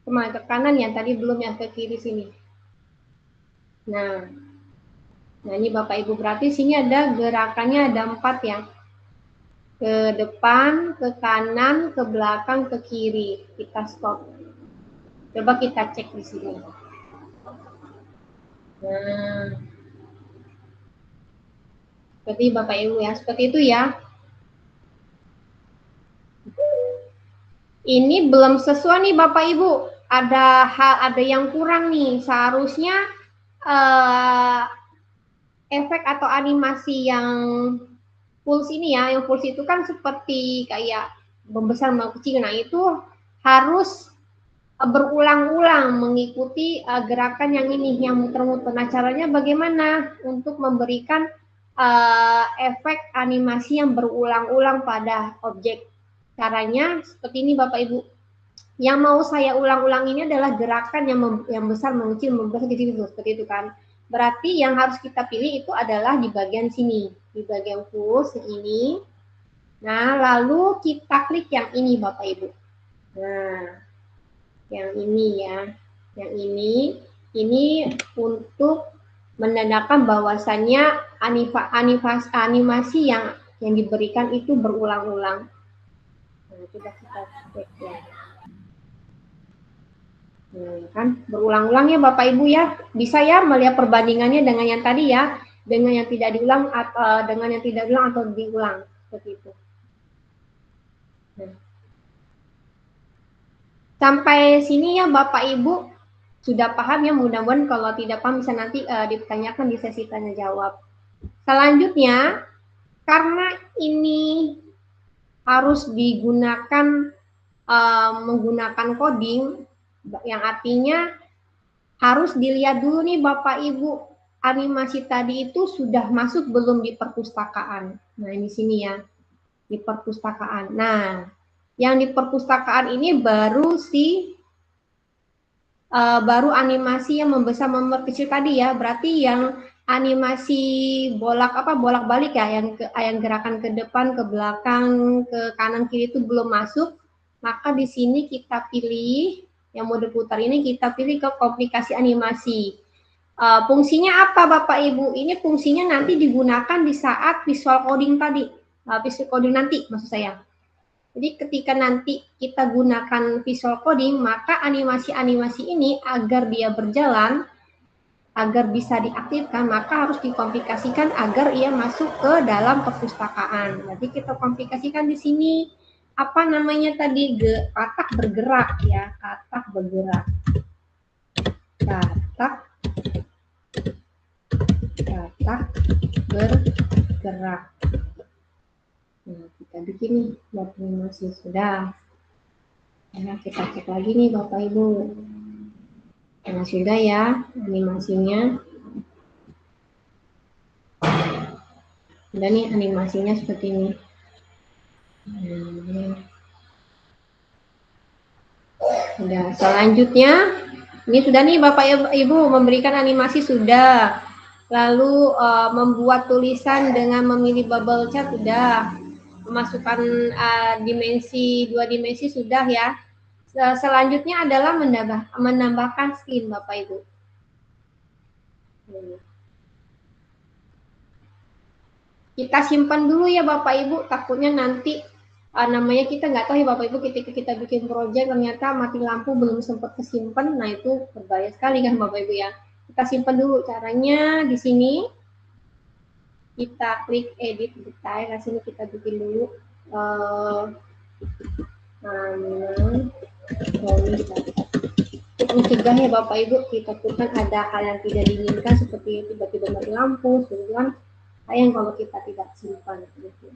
kemana, ke kanan ya, tadi belum yang ke kiri sini. Nah, ini Bapak Ibu berarti sini ada gerakannya ada 4 ya. Ke depan, ke kanan, ke belakang, ke kiri. Kita stop. Coba kita cek di sini. Nah, seperti Bapak Ibu ya, seperti itu ya. Ini belum sesuai nih Bapak Ibu. Ada yang kurang nih. Seharusnya efek atau animasi yang pulse ini ya, yang pulse itu kan seperti kayak membesar mengecil. Nah, itu harus berulang-ulang mengikuti gerakan yang ini, yang muter-muter. Nah, caranya bagaimana untuk memberikan efek animasi yang berulang-ulang pada objek. Caranya seperti ini Bapak Ibu. Yang mau saya ulang-ulang ini adalah gerakan yang besar mengecil, membesar kecil, seperti itu kan. Berarti yang harus kita pilih itu adalah di bagian sini, di bagian pulse ini. Nah, lalu kita klik yang ini Bapak Ibu. Nah, yang ini ya. Yang ini untuk menandakan bahwasannya animasi yang diberikan itu berulang-ulang. Nah, coba kita cek ya. Kan berulang-ulang ya Bapak Ibu ya. Bisa ya melihat perbandingannya dengan yang tadi ya, dengan yang tidak diulang atau dengan yang tidak diulang atau diulang seperti itu. Nah. Sampai sini ya Bapak Ibu sudah paham ya, mudah-mudahan kalau tidak paham bisa nanti ditanyakan di sesi tanya jawab. Selanjutnya, karena ini harus digunakan menggunakan coding, yang artinya harus dilihat dulu nih Bapak Ibu, animasi tadi itu sudah masuk belum di perpustakaan. Nah, di sini ya. di perpustakaan. Nah, yang di perpustakaan ini baru animasi yang membesar memperkecil tadi ya. Berarti yang animasi bolak-balik ya, yang gerakan ke depan, ke belakang, ke kanan kiri itu belum masuk. Maka di sini kita pilih yang mode putar ini, kita pilih ke komplikasi animasi. Fungsinya apa Bapak Ibu? Ini fungsinya nanti digunakan di saat visual coding tadi, visual coding nanti maksud saya. Jadi ketika nanti kita gunakan visual coding, maka animasi-animasi ini agar dia berjalan, agar bisa diaktifkan, maka harus dikomplikasikan agar ia masuk ke dalam perpustakaan. Jadi kita komplikasikan di sini, apa namanya tadi, katak bergerak ya, katak bergerak. Katak bergerak. Nah, kita bikin nih buat animasi sudah. Nah, kita cek lagi nih Bapak Ibu. Nah, sudah ya animasinya. Udah nih animasinya seperti ini. Udah, selanjutnya ini sudah nih Bapak Ibu memberikan animasi sudah. Lalu membuat tulisan dengan memilih bubble chart sudah. Memasukkan dimensi 2 dimensi sudah ya. Selanjutnya adalah menambahkan skin Bapak Ibu. Kita simpan dulu ya Bapak Ibu, takutnya nanti namanya kita nggak tahu ya Bapak Ibu, ketika kita bikin project ternyata mati lampu belum sempat kesimpan, nah itu berbahaya sekali kan Bapak Ibu ya. Kita simpan dulu. Caranya di sini kita klik edit detail. Nah sini kita bikin dulu untuk mencegah ya Bapak Ibu, kita takutkan ada hal yang tidak diinginkan seperti tiba-tiba mati lampu, kemudian sayang kalau kita tidak simpan gitu.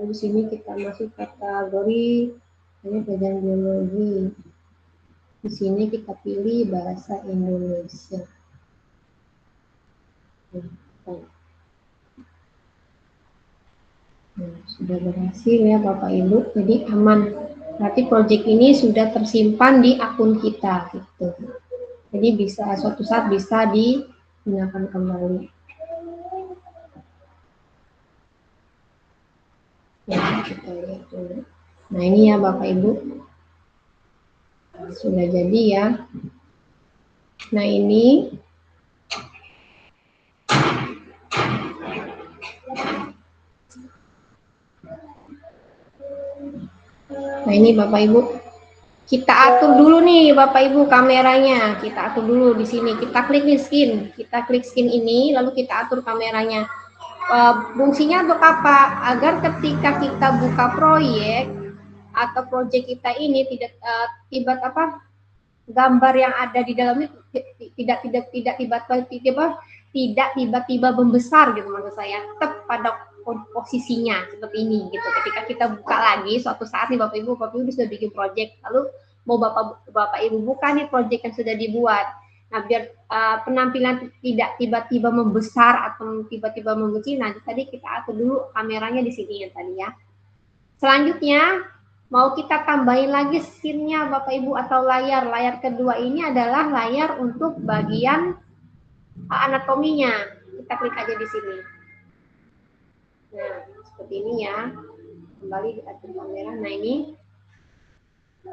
Di sini kita masuk kategori ini pelajaran biologi. Di sini kita pilih bahasa Indonesia. Nah, sudah berhasil ya Bapak Ibu, jadi aman. Berarti project ini sudah tersimpan di akun kita gitu. Jadi bisa suatu saat bisa digunakan kembali. Ya, kita lihat dulu. Nah ini ya Bapak Ibu, sudah jadi ya. Nah ini Bapak Ibu, kita atur dulu nih Bapak Ibu kameranya. Kita atur dulu di sini. Kita klik nih skin. Kita klik skin ini, lalu kita atur kameranya. Fungsinya untuk apa? Agar ketika kita buka proyek atau project kita ini tidak gambar yang ada di dalamnya tidak tiba-tiba membesar gitu maksud saya, tetap pada posisinya seperti ini gitu. Ketika kita buka lagi suatu saat nih Bapak Ibu sudah bikin project, lalu mau Bapak Ibu buka nih project yang sudah dibuat. Nah, biar penampilan tidak tiba-tiba membesar atau tiba-tiba mengecil, nah tadi kita atur dulu kameranya di sini ya tadi ya. Selanjutnya mau kita tambahin lagi scene-nya Bapak Ibu atau layar. Layar kedua ini adalah layar untuk bagian anatominya. Kita klik aja di sini. Nah, seperti ini ya. Kembali di atur kamera. Nah, ini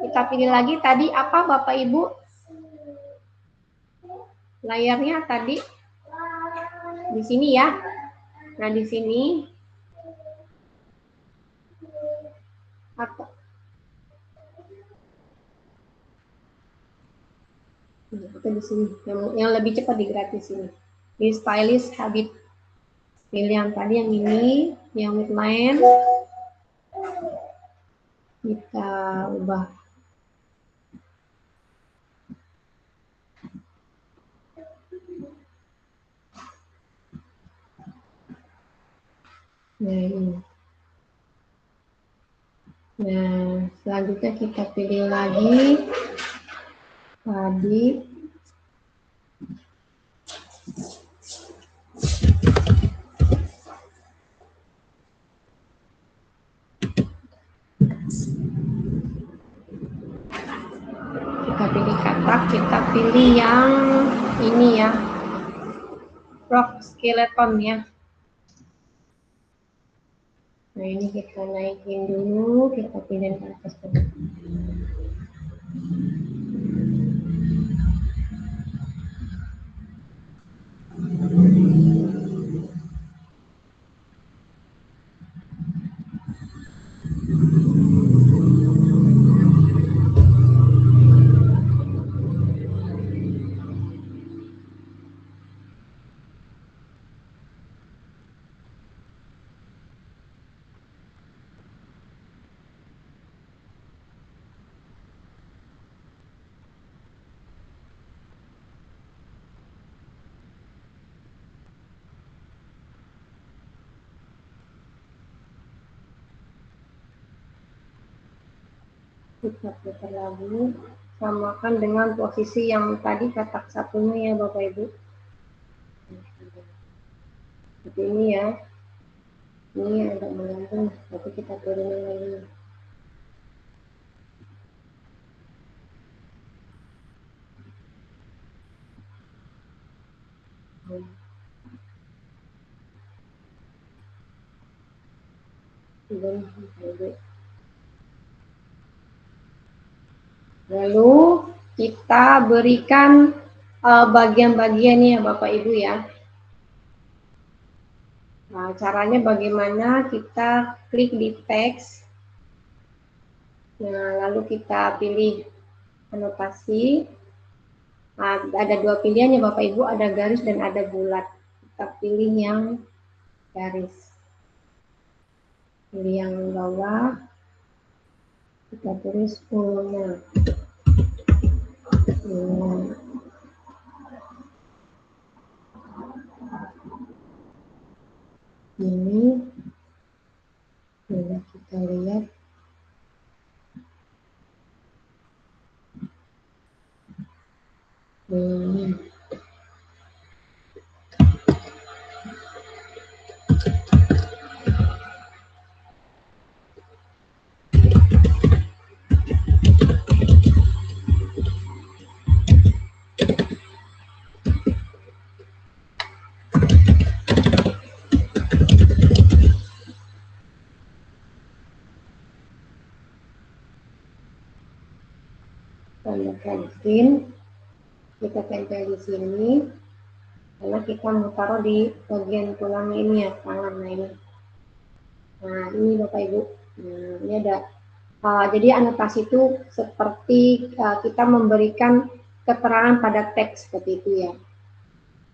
kita pilih lagi tadi apa Bapak Ibu? Layarnya tadi di sini ya. Nah, di sini apa? Kita di sini yang lebih cepat di gratis ini. Di stylist habit. Pilih yang tadi yang ini, yang midline. Kita ubah. Nah, ini. Nah, selanjutnya kita pilih lagi tadi kotak, kita pilih yang ini ya, frog skeleton ya. Nah ini kita naikin dulu, kita pindahin ke atas dulu. Kita putar lagi, samakan dengan posisi yang tadi kotak satunya ya Bapak Ibu. Seperti ini ya. Ini agak menggantung, tapi kita turunin lagi. Lalu kita berikan bagian-bagiannya Bapak Ibu ya. Nah, caranya bagaimana? Kita klik di teks. Nah, lalu kita pilih anotasi. Nah, ada dua pilihan ya Bapak Ibu, ada garis dan ada bulat. Kita pilih yang garis. Pilih yang bawah. Kita tulis fullnya. Ini kita lihat ini. Tambahkan pin, kita tempel di sini karena kita mau taruh di bagian tulang ini ya, tangan. Nah ini, nah ini Bapak Ibu, nah ini ada. Jadi anotasi itu seperti kita memberikan keterangan pada teks seperti itu ya.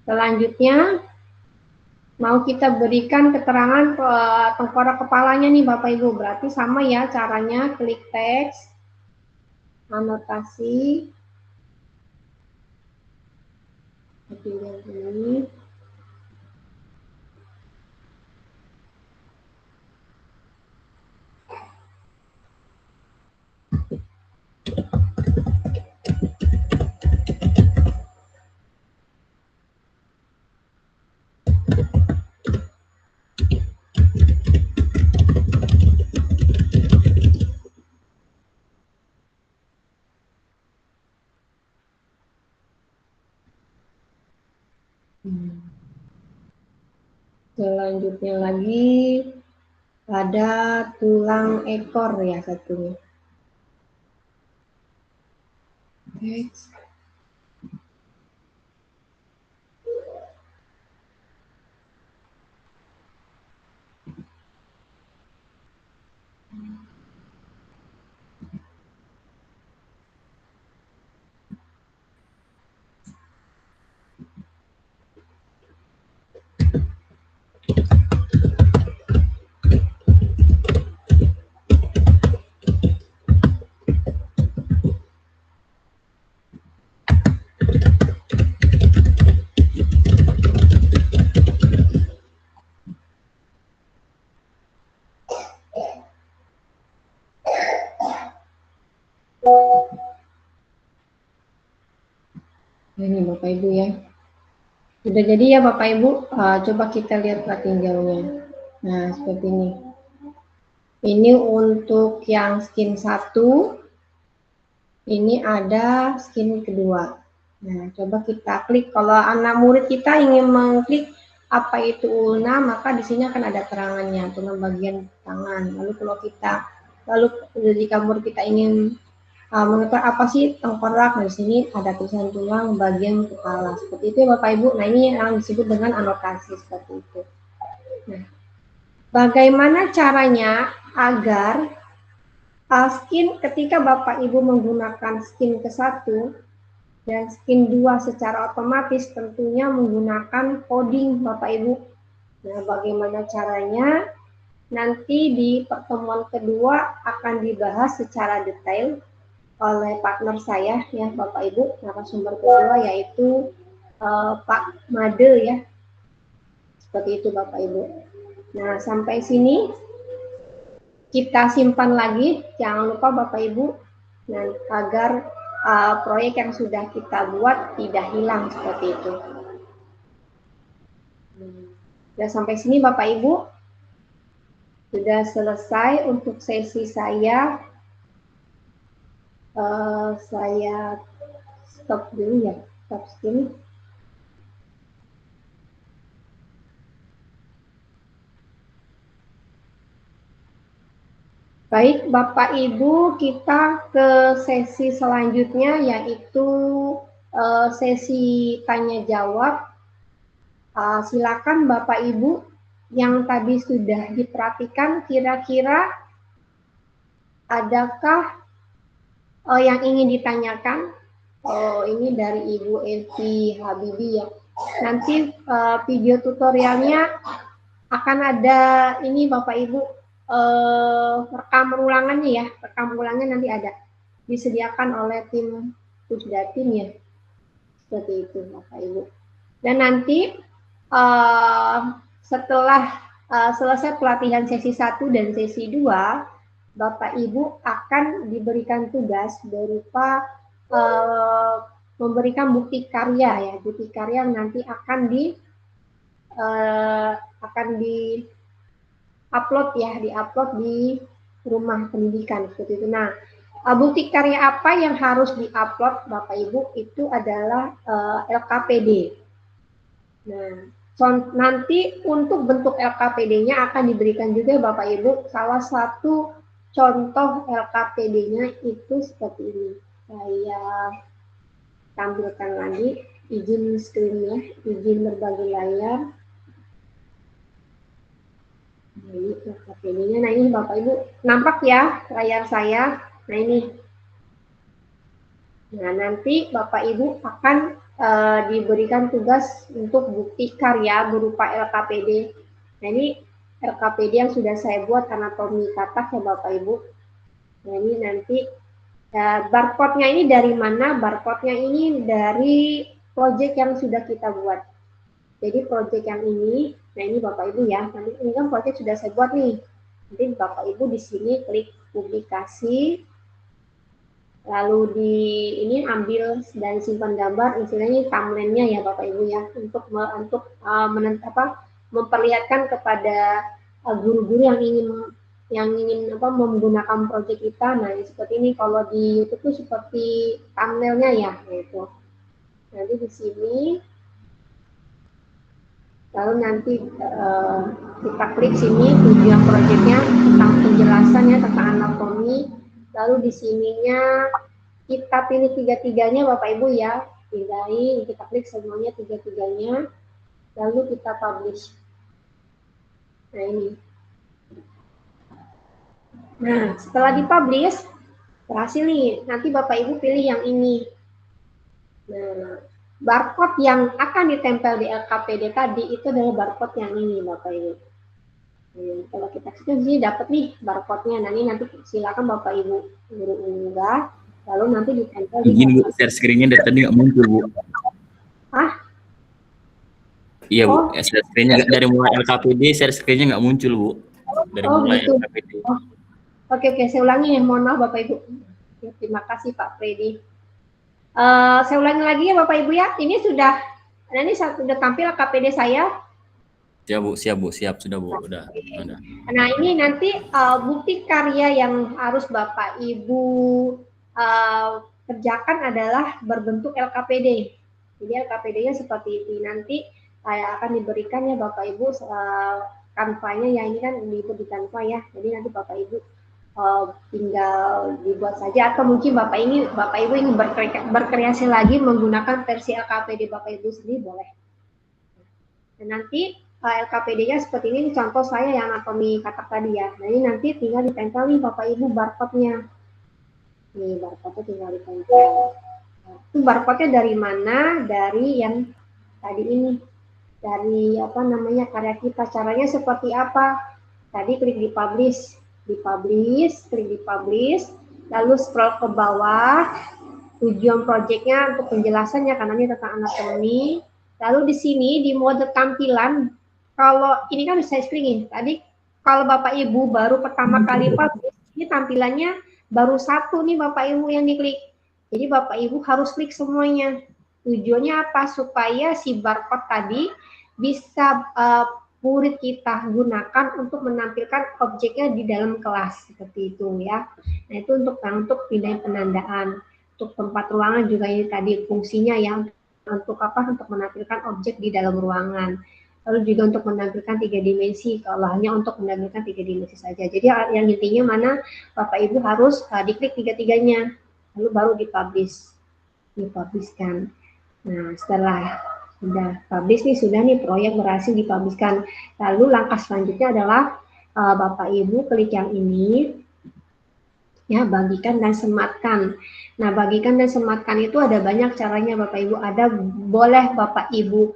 Selanjutnya mau kita berikan keterangan tengkorak kepalanya nih Bapak Ibu, berarti sama ya caranya, klik teks, anotasi, pilih yang ini. Selanjutnya lagi ada tulang ekor ya satunya. Teks. Ini Bapak Ibu ya. Sudah jadi ya Bapak Ibu, coba kita lihat plat tinjaunya. Nah seperti ini. Ini untuk yang skin 1, ini ada skin kedua. Nah, coba kita klik. Kalau anak murid kita ingin mengklik apa itu ulna, maka di sini akan ada terangannya, tulang bagian tangan. Lalu kalau jika murid kita ingin mengetahui apa sih tengkorak, nah di sini ada tulisan tulang bagian kepala. Seperti itu ya Bapak Ibu. Nah, ini yang disebut dengan anotasi seperti itu. Nah, bagaimana caranya agar skin ketika Bapak Ibu menggunakan skin ke-1 dan skin 2 secara otomatis tentunya menggunakan coding Bapak Ibu. Nah, bagaimana caranya? Nanti di pertemuan kedua akan dibahas secara detail oleh partner saya ya Bapak Ibu, narasumber kedua yaitu Pak Made ya. Seperti itu Bapak Ibu. Nah, sampai sini kita simpan lagi, jangan lupa Bapak Ibu, nah, agar proyek yang sudah kita buat tidak hilang seperti itu. Sudah sampai sini Bapak Ibu, sudah selesai untuk sesi saya. Saya stop dulu ya, stop sini. Baik, Bapak Ibu, kita ke sesi selanjutnya yaitu sesi tanya jawab. Silakan Bapak Ibu yang tadi sudah diperhatikan, kira-kira adakah yang ingin ditanyakan? Oh, ini dari Ibu Evi Habibi ya. Nanti video tutorialnya akan ada ini Bapak Ibu. Rekam ulangannya ya, rekam ulangnya nanti ada disediakan oleh tim Pusdatin ya, seperti itu Bapak Ibu. Dan nanti setelah selesai pelatihan sesi 1 dan sesi 2, Bapak Ibu akan diberikan tugas berupa memberikan bukti karya ya, bukti karya yang nanti akan upload ya, diupload di rumah pendidikan seperti itu. Nah, bukti karya apa yang harus diupload Bapak Ibu itu adalah LKPD. Nah, nanti untuk bentuk LKPD-nya akan diberikan juga Bapak Ibu. Salah satu contoh LKPD-nya itu seperti ini. Saya tampilkan lagi, izin screen-nya, izin berbagi layar. Ini LKPD-nya. Nah, ini Bapak Ibu nampak ya layar saya. Nah, ini. Nah, nanti Bapak Ibu akan diberikan tugas untuk bukti karya berupa LKPD. Nah, ini LKPD yang sudah saya buat anatomi katak ya Bapak Ibu. Nah, ini nanti barcode-nya ini dari mana? Barcode-nya ini dari project yang sudah kita buat. Jadi project yang ini, nah ini Bapak Ibu ya, nanti ini kan project sudah saya buat nih. Nanti Bapak Ibu di sini klik publikasi, lalu di ini ambil dan simpan gambar, istilahnya thumbnail-nya ya Bapak Ibu ya, untuk memperlihatkan kepada guru-guru yang ingin menggunakan project kita. Nah seperti ini, kalau di YouTube tuh seperti thumbnail-nya ya, gitu. Nanti di sini. Lalu nanti kita klik sini tujuan proyeknya tentang penjelasannya tentang anatomi. Lalu di sininya kita pilih tiga-tiganya Bapak Ibu ya, pilih kita klik semuanya tiga-tiganya. Lalu kita publish. Nah ini. Nah setelah dipublish berhasil nih. Nanti Bapak Ibu pilih yang ini. Nah. Barcode yang akan ditempel di LKPD tadi itu adalah barcode yang ini Bapak Ibu. Kalau kita sini dapat nih barcode-nya. Nah, ini nanti silakan Bapak Ibu unggah, lalu nanti ditempel di izin Bu, share screen-nya dari tadi nggak muncul Bu. Ah? Iya Bu, share screen-nya dari mulai LKPD, share screen-nya nggak muncul Bu. Dari mulai gitu. LKPD. Oke, saya ulangi ya, mohon maaf Bapak Ibu. Terima kasih Pak Freddy. Saya ulangi lagi ya Bapak Ibu ya. Ini sudah tampil KPD saya. Siap Bu, siap sudah Bu, udah. Nah ini nanti bukti karya yang harus Bapak Ibu kerjakan adalah berbentuk LKPD. Jadi LKPD-nya seperti ini. Nanti saya akan diberikan ya Bapak Ibu Canva-nya ya, ini kan dibuat di Canva ya. Jadi nanti Bapak Ibu tinggal dibuat saja, atau mungkin Bapak Ibu ingin berkreasi lagi menggunakan versi LKPD Bapak Ibu sendiri boleh. Dan nanti LKPD-nya seperti ini, contoh saya yang anatomi katak tadi ya. Nah ini nanti tinggal ditempel nih Bapak Ibu barcode-nya. Nih barcode-nya tinggal ditempel. Nah, itu barcode-nya dari mana? Dari yang tadi ini. Dari apa namanya karya kita. Caranya seperti apa? Tadi klik di publish, klik di publish, lalu scroll ke bawah. Tujuan projectnya untuk penjelasannya karena ini tentang anatomi. Lalu di sini di mode tampilan, kalau ini kan bisa screening. Tadi kalau Bapak Ibu baru pertama kali publish, ini tampilannya baru satu nih Bapak Ibu yang diklik. Jadi Bapak Ibu harus klik semuanya. Tujuannya apa? Supaya si barcode tadi bisa murid kita gunakan untuk menampilkan objeknya di dalam kelas seperti itu ya. Nah itu untuk pindahin penandaan. Untuk tempat ruangan juga ini tadi fungsinya yang untuk apa? Untuk menampilkan objek di dalam ruangan. Lalu juga untuk menampilkan 3 dimensi, kalau hanya untuk menampilkan 3 dimensi saja. Jadi yang intinya mana Bapak Ibu harus diklik 3-3-nya, lalu baru dipublishkan. Nah setelah sudah publish nih, sudah nih proyek berhasil dipublishkan. Lalu langkah selanjutnya adalah Bapak Ibu klik yang ini, ya bagikan dan sematkan. Nah bagikan dan sematkan itu ada banyak caranya Bapak Ibu. Ada boleh Bapak Ibu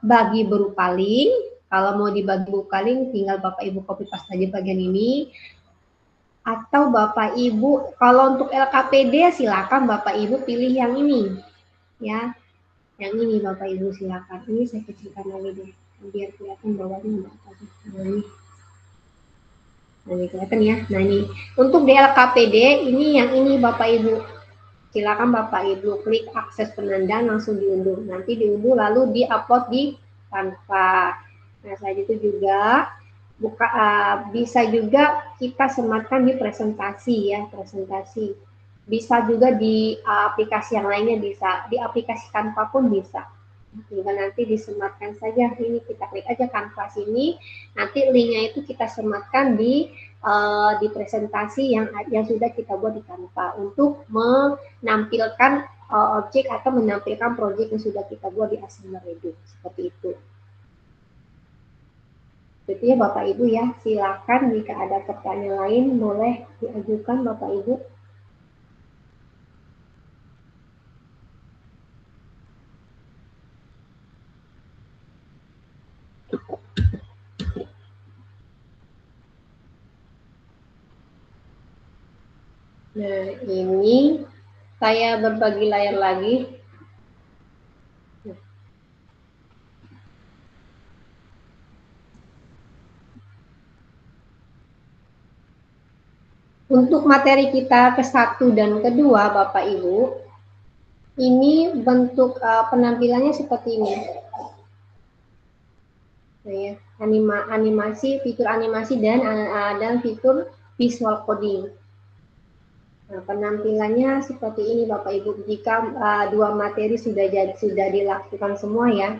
bagi berupa link. Kalau mau dibagi berupa link tinggal Bapak Ibu copy paste aja bagian ini. Atau Bapak Ibu kalau untuk LKPD silakan Bapak Ibu pilih yang ini ya. Yang ini Bapak Ibu silakan. Ini saya kecilkan lagi deh biar kelihatan bawahnya Bapak. Nah ini kelihatan ya. Nah ini untuk DLKPD ini yang ini Bapak Ibu. Silakan Bapak Ibu klik akses penanda langsung diunduh. Nanti diunduh lalu diupload di Canva. Nah selain itu juga bisa juga kita sematkan di presentasi ya, presentasi. Bisa juga di aplikasi yang lainnya bisa, di aplikasi Canva pun bisa. Tinggal nanti disematkan saja, ini kita klik aja Canva sini, nanti linknya itu kita sematkan di presentasi yang sudah kita buat di Canva untuk menampilkan objek atau menampilkan proyek yang sudah kita buat di Assembler Edu, seperti itu. Jadi ya Bapak Ibu ya, silakan jika ada pertanyaan lain boleh diajukan Bapak Ibu. Nah, ini saya berbagi layar lagi. Untuk materi kita ke-1 dan ke-2, Bapak Ibu, ini bentuk penampilannya seperti ini. Nah, ya, animasi, fitur animasi dan fitur visual coding. Nah, penampilannya seperti ini Bapak Ibu. Jika 2 materi sudah dilakukan semua ya.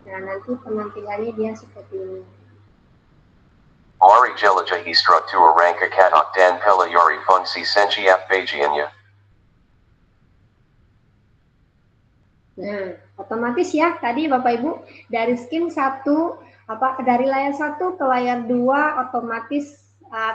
Nah, nanti penampilannya dia seperti ini. Mari jelajahi struktur rangka katak dan pelajari fungsi senchi bagiannya. Nah, otomatis ya tadi Bapak Ibu dari screen 1 dari layar 1 ke layar 2 otomatis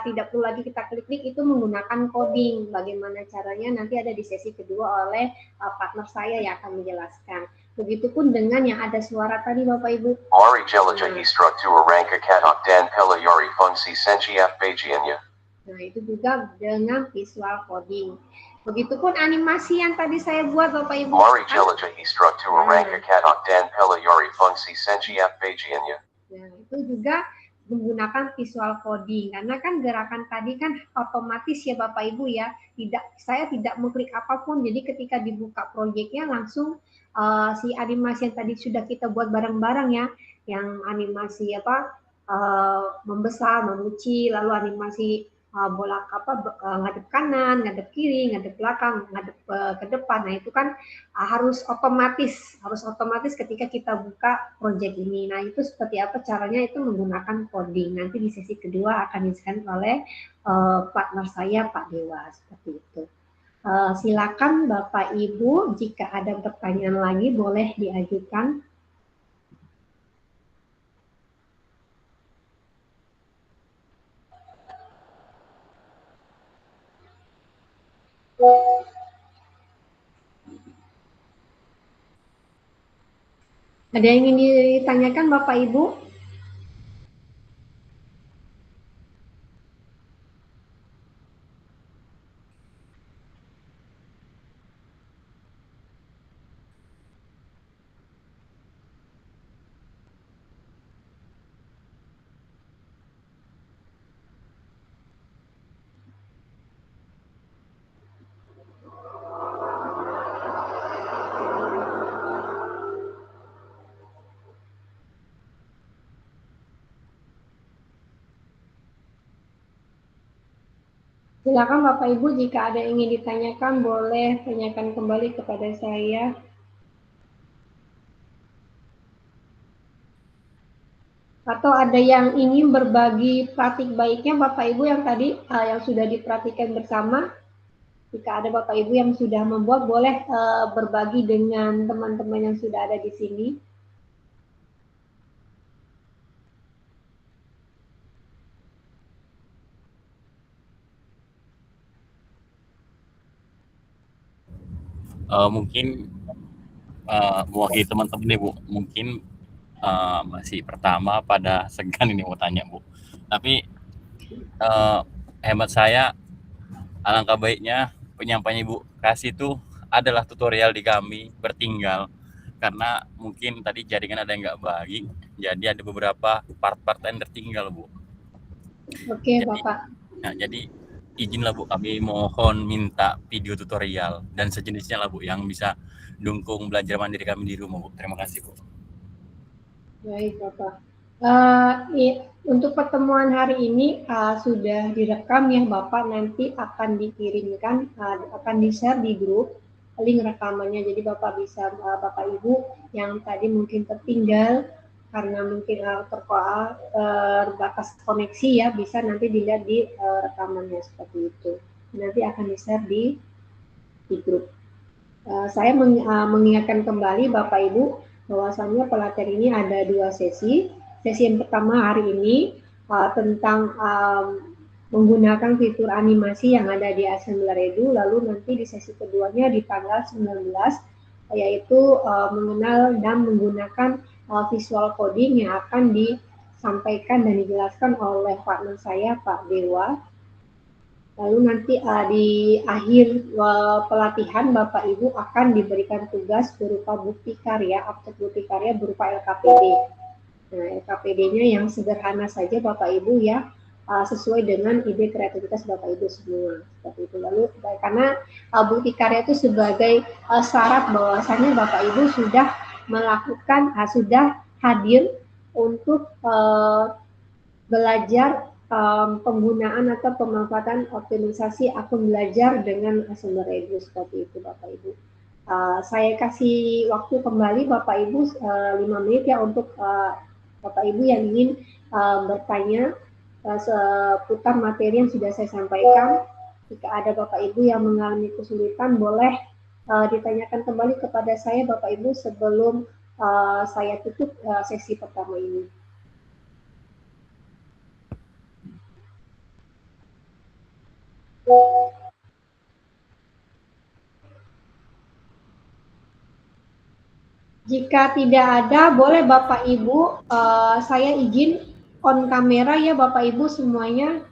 tidak perlu lagi kita klik-klik, itu menggunakan coding. Bagaimana caranya nanti ada di sesi kedua oleh partner saya yang akan menjelaskan. Begitupun dengan yang ada suara tadi Bapak Ibu. Mari jelajahi struktur rangka katak dan pelajari fungsi senchi bagiannya. Nah, itu juga dengan visual coding. Begitupun animasi yang tadi saya buat Bapak Ibu. Mari jelajahi struktur rangka katak dan pelajari fungsi senchi bagiannya. Nah, itu juga menggunakan visual coding karena kan gerakan tadi kan otomatis ya Bapak Ibu ya, saya tidak mengklik apapun, jadi ketika dibuka proyeknya langsung si animasi yang tadi sudah kita buat bareng-bareng ya, yang animasi membesar, mengecil, lalu animasi bolak ngadep kanan, ngadep kiri, ngadep belakang, ngadep ke depan. Nah itu kan harus otomatis ketika kita buka proyek ini. Nah itu seperti apa caranya, itu menggunakan coding. Nanti di sesi kedua akan disampaikan oleh partner saya Pak Dewa, seperti itu. Silakan Bapak Ibu, jika ada pertanyaan lagi boleh diajukan. Ada yang ingin ditanyakan Bapak Ibu? Silakan Bapak Ibu, jika ada yang ingin ditanyakan boleh tanyakan kembali kepada saya. Atau ada yang ingin berbagi praktik baiknya Bapak Ibu yang tadi yang sudah diperhatikan bersama. Jika ada Bapak Ibu yang sudah membuat, boleh berbagi dengan teman-teman yang sudah ada di sini. Mungkin mewakili teman-teman nih Bu, mungkin masih pertama pada segan ini mau tanya Bu. Tapi hemat saya alangkah baiknya penyampaian Ibu kasih itu adalah tutorial di kami bertinggal, karena mungkin tadi jaringan ada yang nggak baik, jadi ada beberapa part-part yang tertinggal Bu. Oke Jadi, Bapak. Nah, jadi izinlah Bu, kami mohon minta video tutorial dan sejenisnya lah Bu yang bisa dukung belajar mandiri kami di rumah Bu. Terima kasih Bu. Baik Bapak. Untuk pertemuan hari ini sudah direkam ya Bapak, nanti akan dikirimkan, akan di-share di grup link rekamannya, jadi Bapak bisa, Bapak Ibu yang tadi mungkin tertinggal karena mungkin terbatas koneksi ya, bisa nanti dilihat di rekamannya seperti itu. Nanti akan di-share di grup. Saya mengingatkan kembali Bapak Ibu bahwasannya pelatihan ini ada 2 sesi. Sesi yang pertama hari ini tentang menggunakan fitur animasi yang ada di Assembler Edu, lalu nanti di sesi keduanya di tanggal 19 yaitu mengenal dan menggunakan visual coding yang akan disampaikan dan dijelaskan oleh partner saya Pak Dewa. Lalu nanti di akhir pelatihan Bapak Ibu akan diberikan tugas berupa bukti karya, abstrak bukti karya berupa LKPD. Nah, LKPD-nya yang sederhana saja Bapak Ibu ya, sesuai dengan ide kreativitas Bapak Ibu semua. Seperti itu. Lalu karena bukti karya itu sebagai syarat bahwasannya Bapak Ibu sudah melakukan, sudah hadir untuk belajar penggunaan atau pemanfaatan optimisasi akun belajar dengan Assembler Edu, seperti itu Bapak Ibu. Saya kasih waktu kembali Bapak Ibu 5 menit ya untuk Bapak Ibu yang ingin bertanya seputar materi yang sudah saya sampaikan. Jika ada Bapak Ibu yang mengalami kesulitan, boleh ditanyakan kembali kepada saya Bapak Ibu sebelum saya tutup sesi pertama ini. Jika tidak ada, boleh Bapak Ibu, saya izin on kamera ya Bapak Ibu semuanya.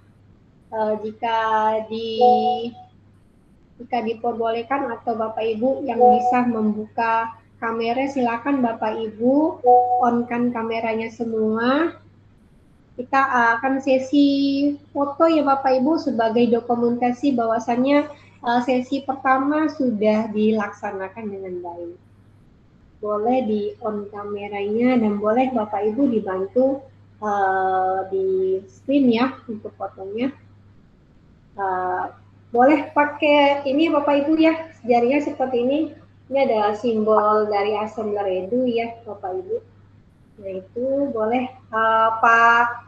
Jika diperbolehkan atau Bapak Ibu yang bisa membuka kamera, silakan Bapak Ibu on-kan kameranya semua. Kita akan sesi foto ya Bapak Ibu sebagai dokumentasi bahwasannya sesi pertama sudah dilaksanakan dengan baik. Boleh di on kameranya dan boleh Bapak Ibu dibantu di screen ya untuk fotonya. Boleh pakai ini Bapak Ibu ya, jarinya seperti ini. Ini adalah simbol dari Assembler Edu ya Bapak Ibu. Nah itu boleh Pak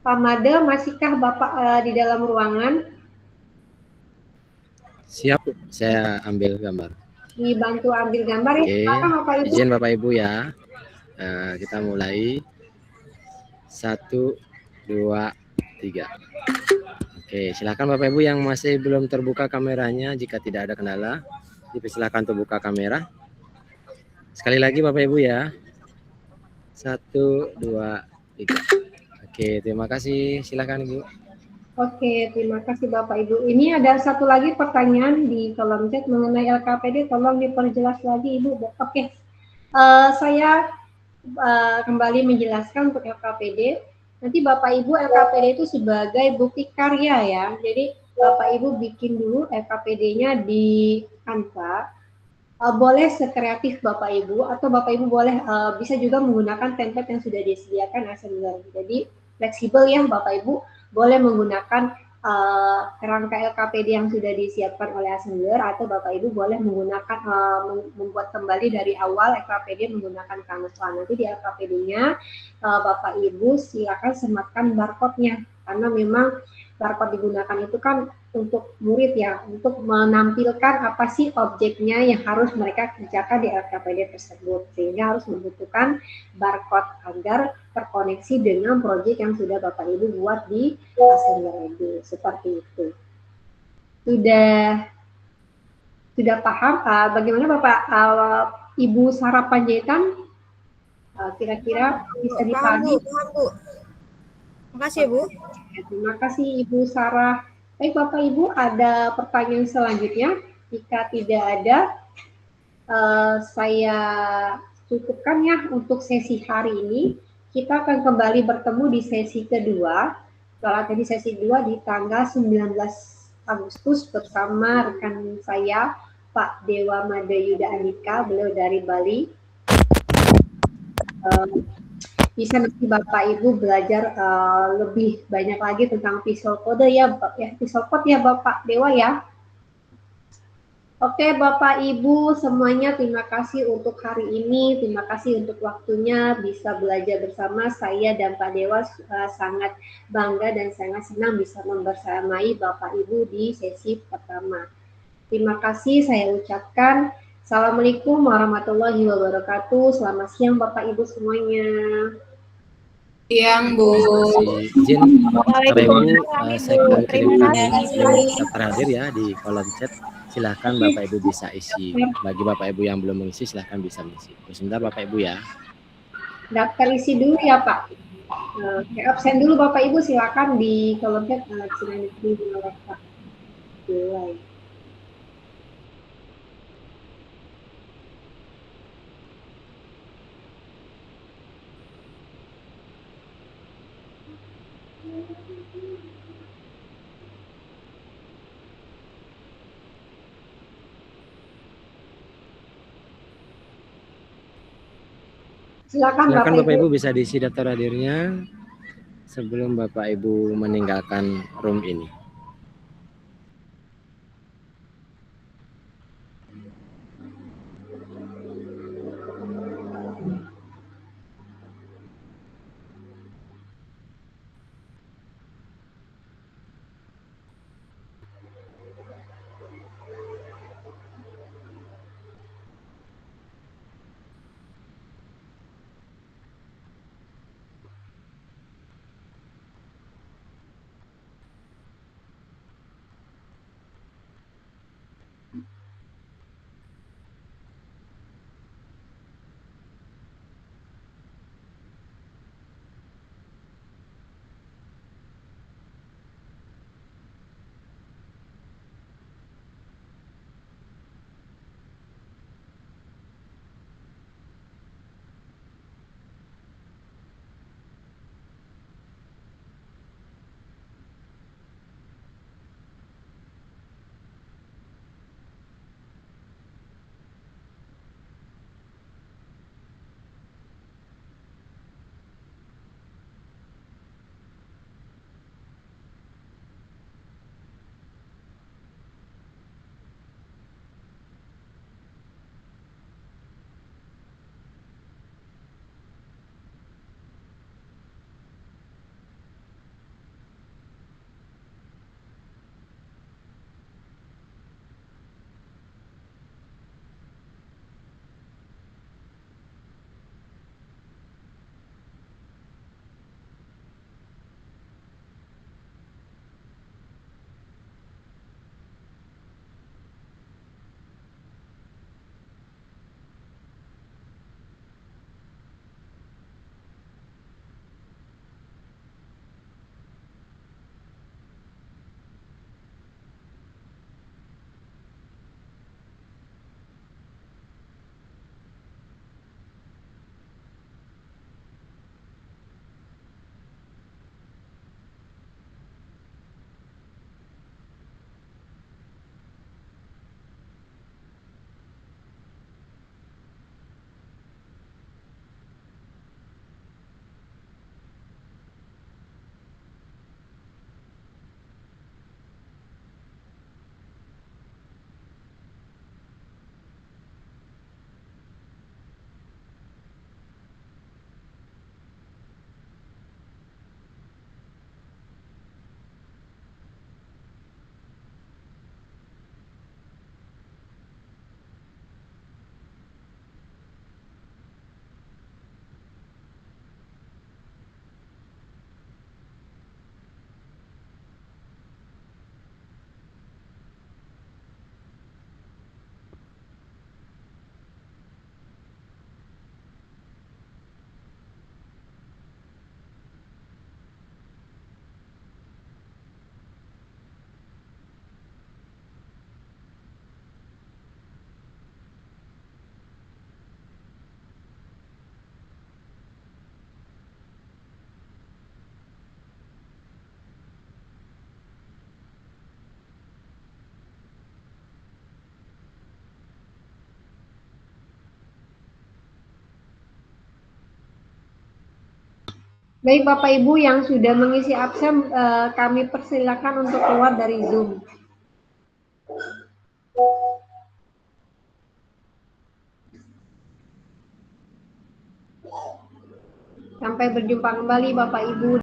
Made, masihkah Bapak di dalam ruangan? Siap, saya ambil gambar. Dibantu ambil gambar ya, silakan Bapak Ibu. Izin Bapak Ibu ya. Kita mulai. 1, 2, 3. Oke, silakan Bapak Ibu yang masih belum terbuka kameranya, jika tidak ada kendala, dipersilakan untuk buka kamera. Sekali lagi Bapak Ibu ya. 1, 2, 3. Oke, terima kasih. Silakan Ibu. Oke, terima kasih Bapak Ibu. Ini ada satu lagi pertanyaan di kolom chat mengenai LKPD, tolong diperjelas lagi Ibu. Oke, saya kembali menjelaskan untuk LKPD. Nanti Bapak Ibu, LKPD itu sebagai bukti karya ya. Jadi Bapak Ibu bikin dulu LKPD-nya di Canva. Boleh sekreatif Bapak Ibu, atau Bapak Ibu boleh bisa juga menggunakan template yang sudah disediakan Assembler. Jadi fleksibel ya Bapak Ibu, boleh menggunakan kerangka LKPD yang sudah disiapkan oleh Assembler, atau Bapak Ibu boleh menggunakan membuat kembali dari awal LKPD menggunakan Canva. Nanti di LKPD-nya Bapak Ibu silakan sematkan barcode-nya, karena memang barcode digunakan itu kan untuk murid ya, untuk menampilkan apa sih objeknya yang harus mereka kerjakan di LKPD tersebut, sehingga harus membutuhkan barcode agar terkoneksi dengan proyek yang sudah Bapak Ibu buat di Assembler Edu, seperti itu. Sudah paham bagaimana Bapak Ibu Sarah Panjaitan kira-kira bisa dipahami? Paham, Bu. Makasih, Bu. Terima kasih Ibu Sarah. Baik Bapak Ibu, ada pertanyaan selanjutnya? Jika tidak ada, saya cukupkan ya untuk sesi hari ini. Kita akan kembali bertemu di sesi kedua. Kalau tadi sesi 2 di tanggal 19 Agustus bersama rekan saya Pak Dewa Made Yuda Andika, beliau dari Bali. Bisa nanti Bapak Ibu belajar lebih banyak lagi tentang Visual Code ya, Visual Code ya Bapak Dewa ya. Oke Bapak Ibu semuanya, terima kasih untuk hari ini, terima kasih untuk waktunya bisa belajar bersama saya dan Pak Dewa. Sangat bangga dan sangat senang bisa membersamai Bapak Ibu di sesi pertama. Terima kasih saya ucapkan. Assalamualaikum warahmatullahi wabarakatuh. Selamat siang Bapak Ibu semuanya. Siang, Bu. Izin Bapak Ibu, saya kirimkan yang terhadir ya di kolom chat. Silahkan Bapak Ibu bisa isi. Bagi Bapak Ibu yang belum mengisi, silahkan bisa mengisi. Sebentar Bapak Ibu ya. Daftar isi dulu ya Pak. Absen dulu Bapak Ibu, silakan di kolom chat. Silakan di Pak. Mulai. Silakan Bapak Ibu bisa diisi daftar hadirnya sebelum Bapak Ibu meninggalkan room ini. Baik Bapak Ibu yang sudah mengisi absen, kami persilakan untuk keluar dari Zoom. Sampai berjumpa kembali Bapak Ibu.